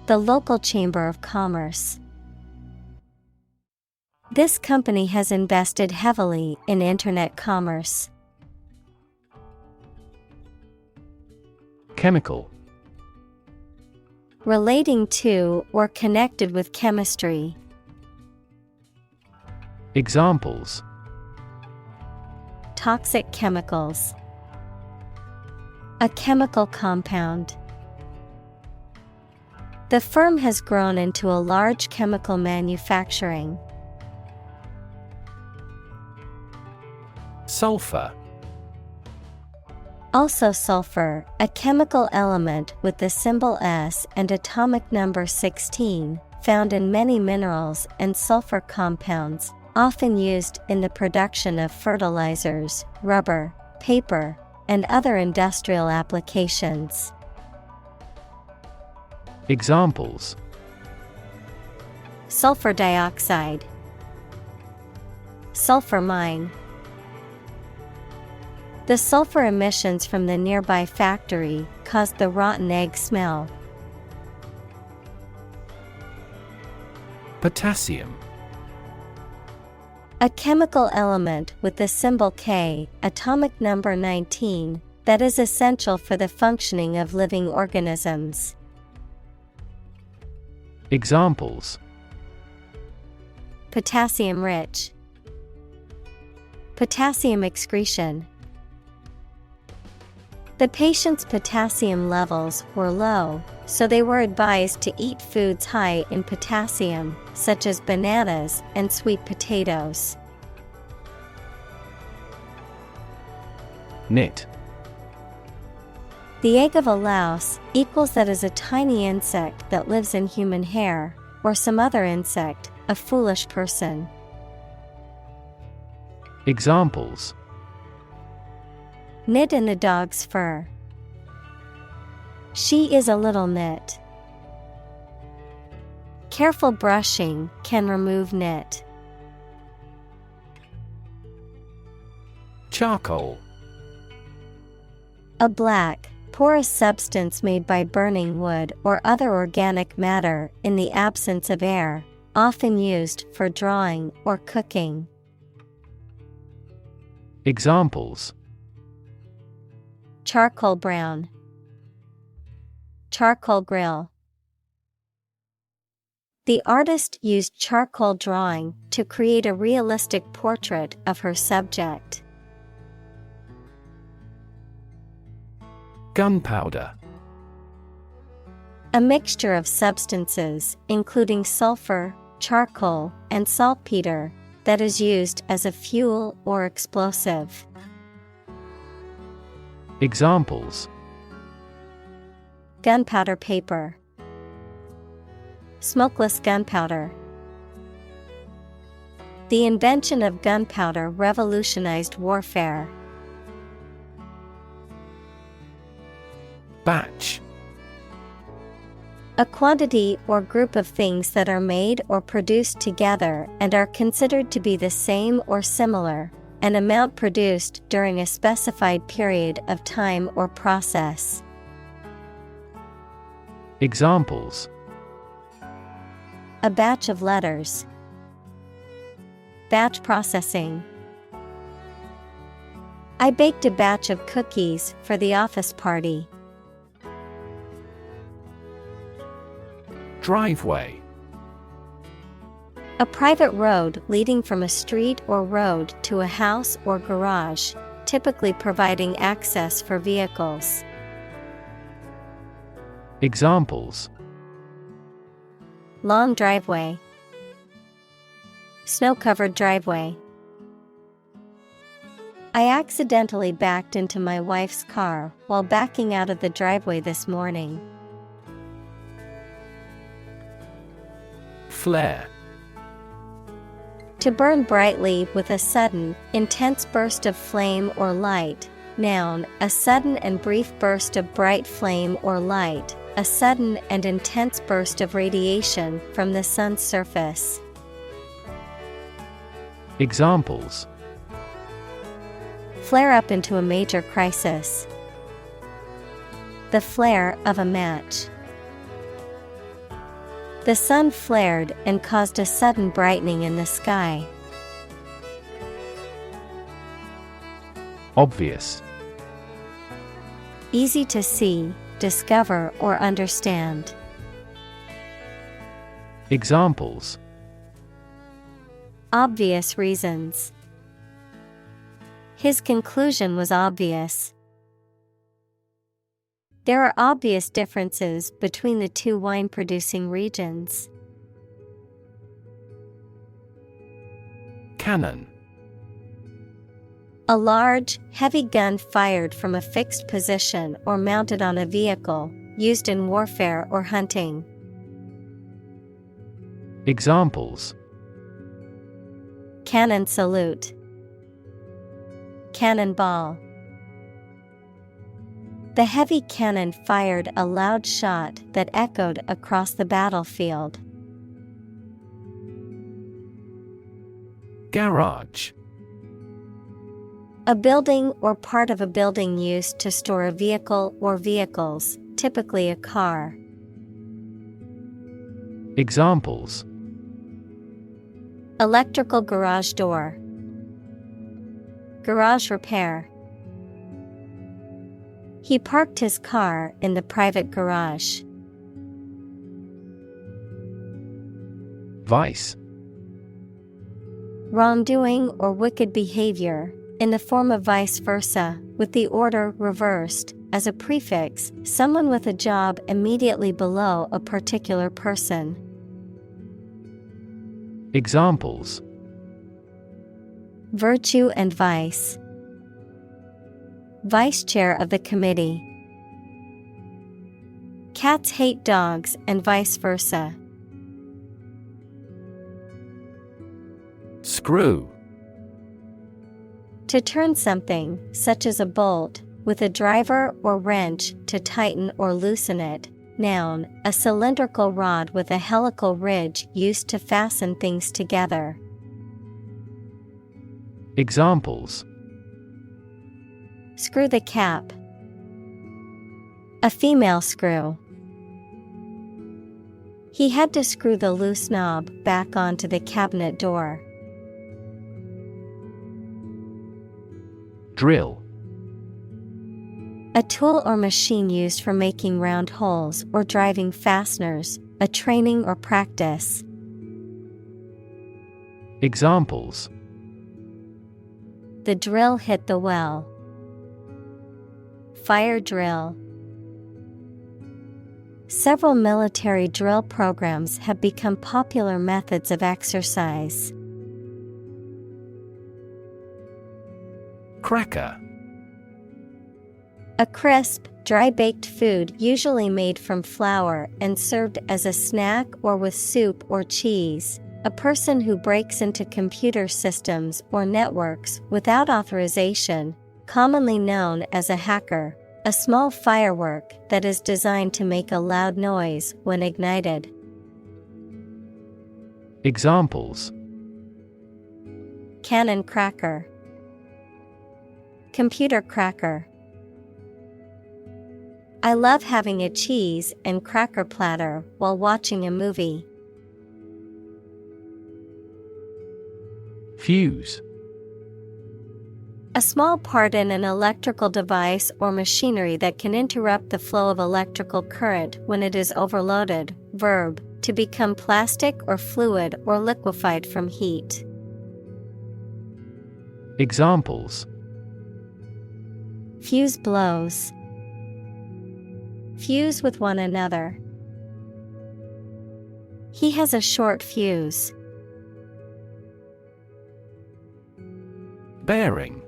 the local chamber of commerce. This company has invested heavily in internet commerce. Chemical. Relating to or connected with chemistry. Examples: toxic chemicals, a chemical compound. The firm has grown into a large chemical manufacturing. Sulfur. Also sulfur, a chemical element with the symbol S and atomic number 16, found in many minerals and sulfur compounds, often used in the production of fertilizers, rubber, paper, and other industrial applications. Examples: sulfur dioxide, sulfur mine. The sulfur emissions from the nearby factory caused the rotten egg smell. Potassium. A chemical element with the symbol K, atomic number 19, that is essential for the functioning of living organisms. Examples: potassium rich, potassium excretion. The patient's potassium levels were low, so they were advised to eat foods high in potassium, such as bananas and sweet potatoes. Nit. The egg of a louse equals that is a tiny insect that lives in human hair, or some other insect, a foolish person. Examples: knit in a dog's fur. She is a little nit. Careful brushing can remove nit. Charcoal. A black, porous substance made by burning wood or other organic matter in the absence of air, often used for drawing or cooking. Examples: charcoal brown, charcoal grill. The artist used charcoal drawing to create a realistic portrait of her subject. Gunpowder. A mixture of substances, including sulfur, charcoal, and saltpeter, that is used as a fuel or explosive. Examples: gunpowder paper, smokeless gunpowder. The invention of gunpowder revolutionized warfare. Batch. A quantity or group of things that are made or produced together and are considered to be the same or similar, an amount produced during a specified period of time or process. Examples: A batch of letters. Batch processing. I baked a batch of cookies for the office party. Driveway. A private road leading from a street or road to a house or garage, typically providing access for vehicles. Examples: Long driveway. Snow-covered driveway. I accidentally backed into my wife's car while backing out of the driveway this morning. Flare. To burn brightly with a sudden, intense burst of flame or light. Noun, a sudden and brief burst of bright flame or light, a sudden and intense burst of radiation from the sun's surface. Examples: Flare up into a major crisis. The flare of a match. The sun flared and caused a sudden brightening in the sky. Obvious. Easy to see, discover, or understand. Examples: Obvious reasons. His conclusion was obvious. There are obvious differences between the two wine-producing regions. Cannon. A large, heavy gun fired from a fixed position or mounted on a vehicle, used in warfare or hunting. Examples: Cannon salute. Cannonball. The heavy cannon fired a loud shot that echoed across the battlefield. Garage. A building or part of a building used to store a vehicle or vehicles, typically a car. Examples: Electrical garage door. Garage repair. He parked his car in the private garage. Vice. Wrongdoing or wicked behavior, in the form of vice versa, with the order reversed. As a prefix, someone with a job immediately below a particular person. Examples: Virtue and vice. Vice chair of the committee. Cats hate dogs and vice versa. Screw. To turn something, such as a bolt, with a driver or wrench to tighten or loosen it. Noun, a cylindrical rod with a helical ridge used to fasten things together. Examples: Screw the cap. A female screw. He had to screw the loose knob back onto the cabinet door. Drill. A tool or machine used for making round holes or driving fasteners, a training or practice. Examples: The drill hit the well. Fire drill. Several military drill programs have become popular methods of exercise. Cracker. A crisp, dry-baked food usually made from flour and served as a snack or with soup or cheese. A person who breaks into computer systems or networks without authorization, commonly known as a hacker, A small firework that is designed to make a loud noise when ignited. Examples: Cannon cracker, computer cracker. I love having a cheese and cracker platter while watching a movie. Fuse. A small part in an electrical device or machinery that can interrupt the flow of electrical current when it is overloaded. Verb, to become plastic or fluid or liquefied from heat. Examples: Fuse blows. Fuse with one another. He has a short fuse. Bearing.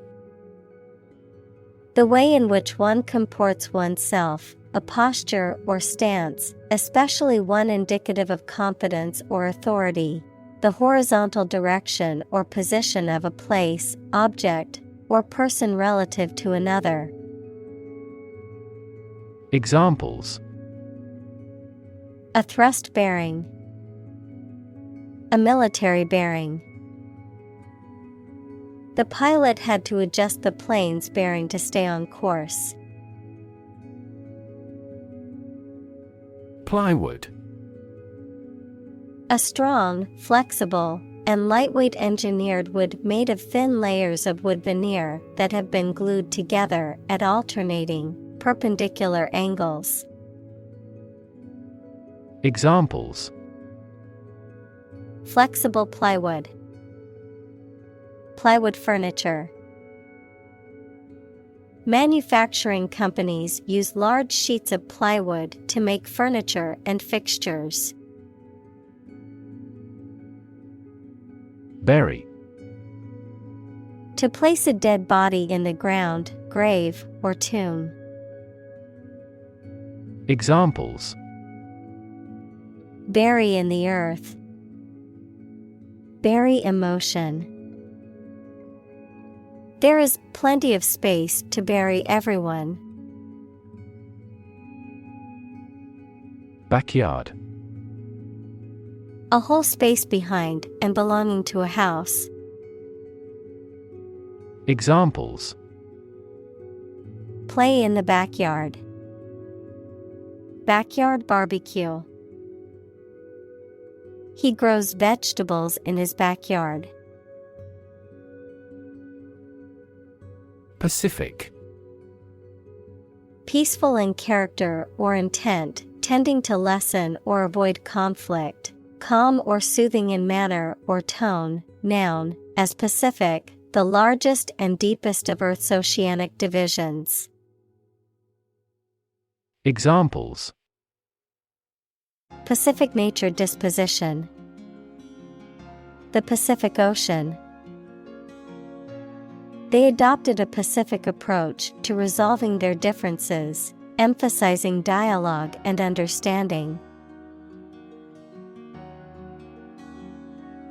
The way in which one comports oneself, a posture or stance, especially one indicative of confidence or authority. The horizontal direction or position of a place, object, or person relative to another. Examples: A thrust bearing. A military bearing. The pilot had to adjust the plane's bearing to stay on course. Plywood. A strong, flexible, and lightweight engineered wood made of thin layers of wood veneer that have been glued together at alternating, perpendicular angles. Examples: Flexible plywood. Plywood furniture. Manufacturing companies use large sheets of plywood to make furniture and fixtures. Bury. To place a dead body in the ground, grave, or tomb. Examples: Bury in the earth. Bury emotion. There is plenty of space to bury everyone. Backyard. A whole space behind and belonging to a house. Examples: Play in the backyard. Backyard barbecue. He grows vegetables in his backyard. Pacific. Peaceful in character or intent, tending to lessen or avoid conflict. Calm or soothing in manner or tone. Noun, as Pacific, the largest and deepest of Earth's oceanic divisions. Examples: Pacific nature disposition. The Pacific Ocean. They adopted a pacific approach to resolving their differences, emphasizing dialogue and understanding.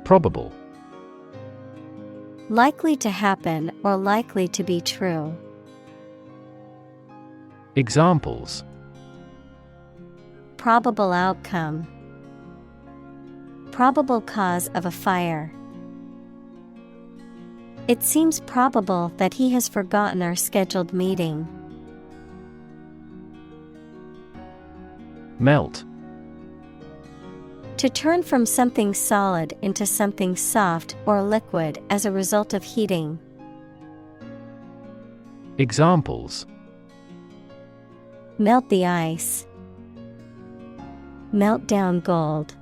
Probable. Likely to happen or likely to be true. Examples: Probable outcome. Probable cause of a fire. It seems probable that he has forgotten our scheduled meeting. Melt. To turn from something solid into something soft or liquid as a result of heating. Examples: Melt the ice. Melt down gold.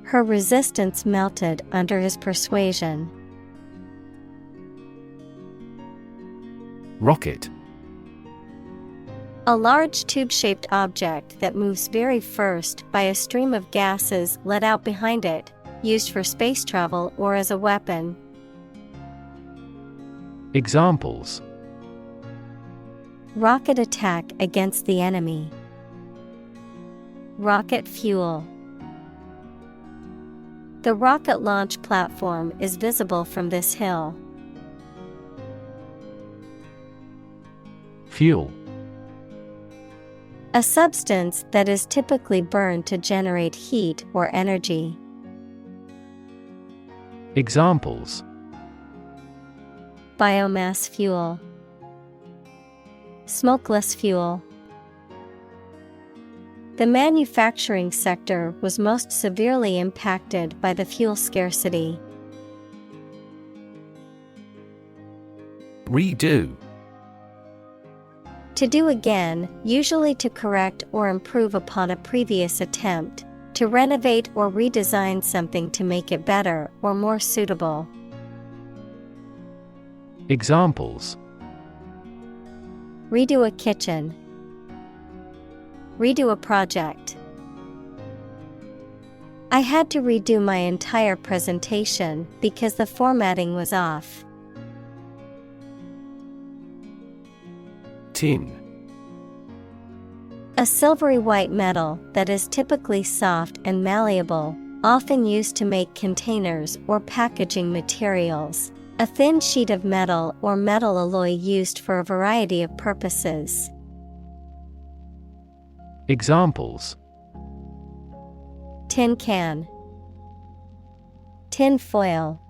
Her resistance melted under his persuasion. Rocket. A large tube-shaped object that moves very first by a stream of gases let out behind it, used for space travel or as a weapon. Examples: Rocket attack against the enemy. Rocket fuel. The rocket launch platform is visible from this hill. Fuel. A substance that is typically burned to generate heat or energy. Examples: Biomass fuel. Smokeless fuel. The manufacturing sector was most severely impacted by the fuel scarcity. Redo. To do again, usually to correct or improve upon a previous attempt, to renovate or redesign something to make it better or more suitable. Examples: Redo a kitchen. Redo a project. I had to redo my entire presentation because the formatting was off. Tin. A silvery white metal that is typically soft and malleable, often used to make containers or packaging materials. A thin sheet of metal or metal alloy used for a variety of purposes. Examples: Tin can. Tin foil.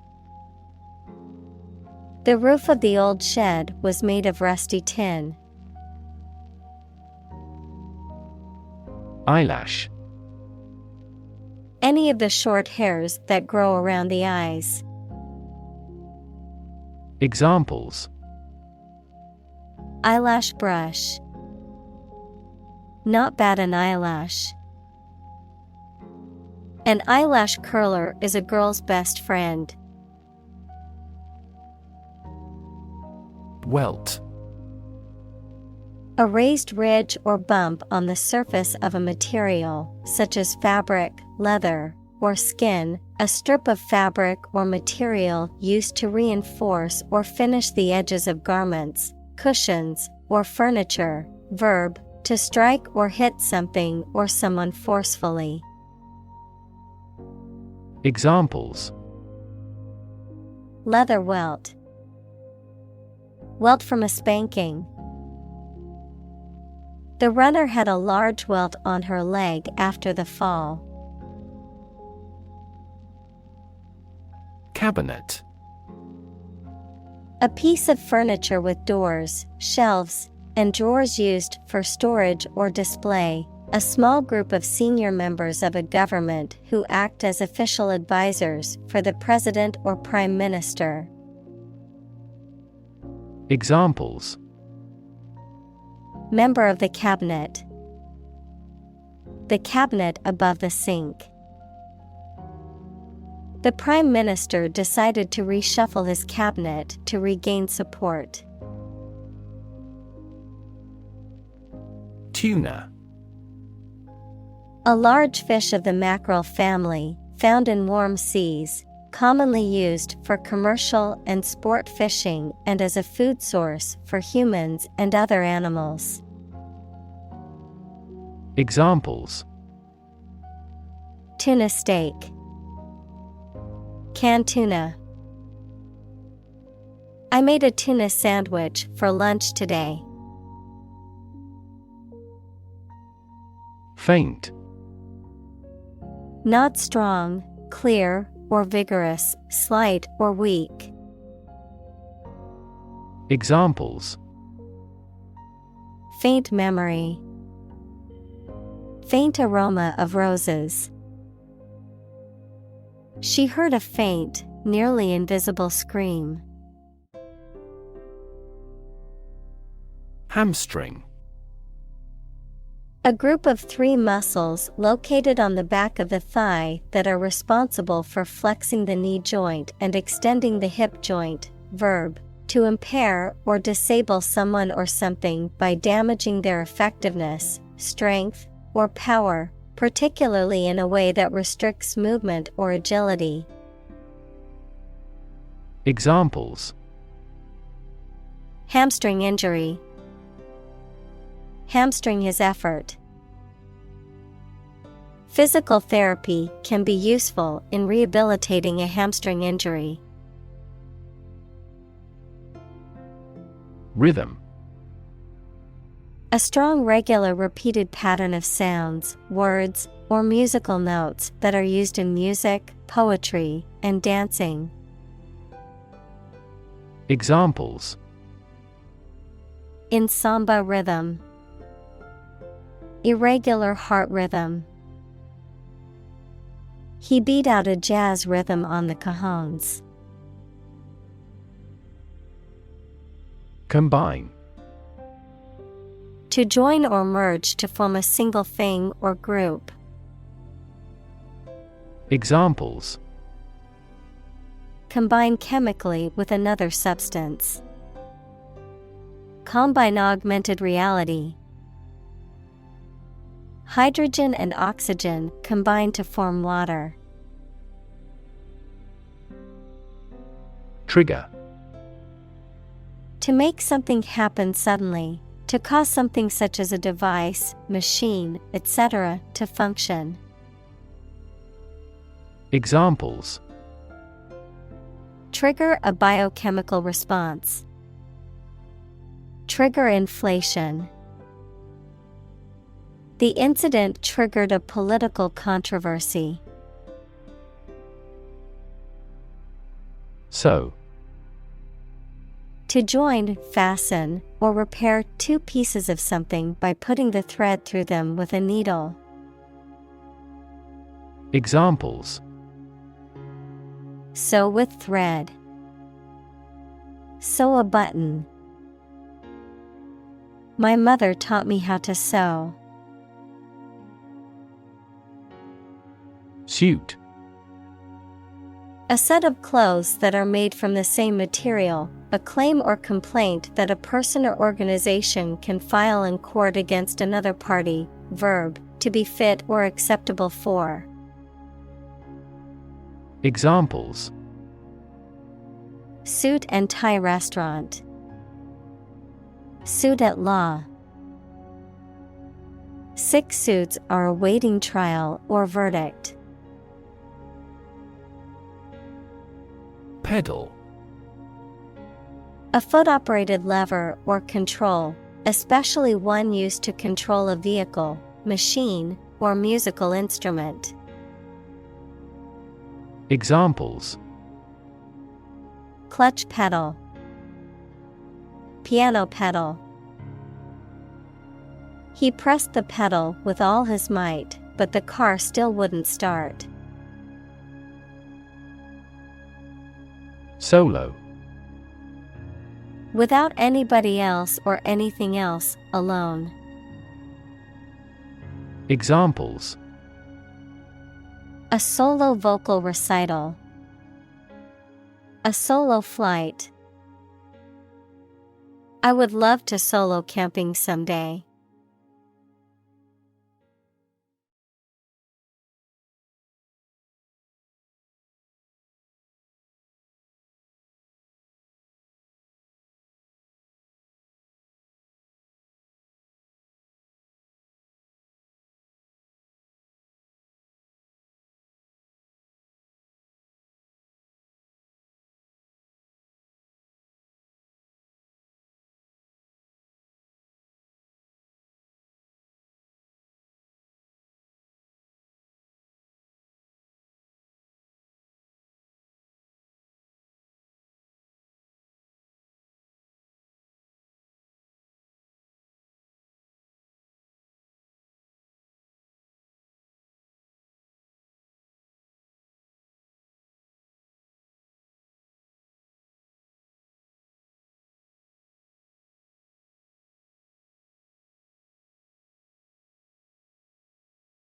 The roof of the old shed was made of rusty tin. Eyelash. Any of the short hairs that grow around the eyes. Examples: Eyelash brush. Not bat an eyelash. An eyelash curler is a girl's best friend. Welt. A raised ridge or bump on the surface of a material, such as fabric, leather, or skin, a strip of fabric or material used to reinforce or finish the edges of garments, cushions, or furniture. Verb, to strike or hit something or someone forcefully. Examples: Leather welt. Welt from a spanking. The runner had a large welt on her leg after the fall. Cabinet. A piece of furniture with doors, shelves, and drawers used for storage or display. A small group of senior members of a government who act as official advisors for the president or prime minister. Examples: Member of the cabinet. The cabinet above the sink. The prime minister decided to reshuffle his cabinet to regain support. Tuna. A large fish of the mackerel family, found in warm seas, commonly used for commercial and sport fishing and as a food source for humans and other animals. Examples: Tuna steak. Canned tuna. I made a tuna sandwich for lunch today. Faint. Not strong, clear, or vigorous, slight or weak. Examples: Faint memory. Faint aroma of roses. She heard a faint, nearly invisible scream. Hamstring. A group of 3 muscles located on the back of the thigh that are responsible for flexing the knee joint and extending the hip joint. Verb, to impair or disable someone or something by damaging their effectiveness, strength, or power, particularly in a way that restricts movement or agility. Examples: Hamstring injury. Hamstring his effort. Physical therapy can be useful in rehabilitating a hamstring injury. Rhythm. A strong, regular, repeated pattern of sounds, words, or musical notes that are used in music, poetry, and dancing. Examples: In samba rhythm. Irregular heart rhythm. He beat out a jazz rhythm on the cajones. Combine. To join or merge to form a single thing or group. Examples: Combine chemically with another substance. Combine augmented reality. Hydrogen and oxygen combine to form water. Trigger. To make something happen suddenly, to cause something such as a device, machine, etc., to function. Examples: Trigger a biochemical response. Trigger inflation. The incident triggered a political controversy. Sew. To join, fasten, or repair two pieces of something by putting the thread through them with a needle. Examples: Sew with thread. Sew a button. My mother taught me how to sew. Suit. A set of clothes that are made from the same material, a claim or complaint that a person or organization can file in court against another party. Verb, to be fit or acceptable for. Examples: Suit and tie restaurant. Suit at law. 6 suits are awaiting trial or verdict. Pedal. A foot-operated lever or control, especially one used to control a vehicle, machine, or musical instrument. Examples: Clutch pedal. Piano pedal. He pressed the pedal with all his might, but the car still wouldn't start. Solo. Without anybody else or anything else, alone. Examples: A solo vocal recital. A solo flight. I would love to solo camping someday.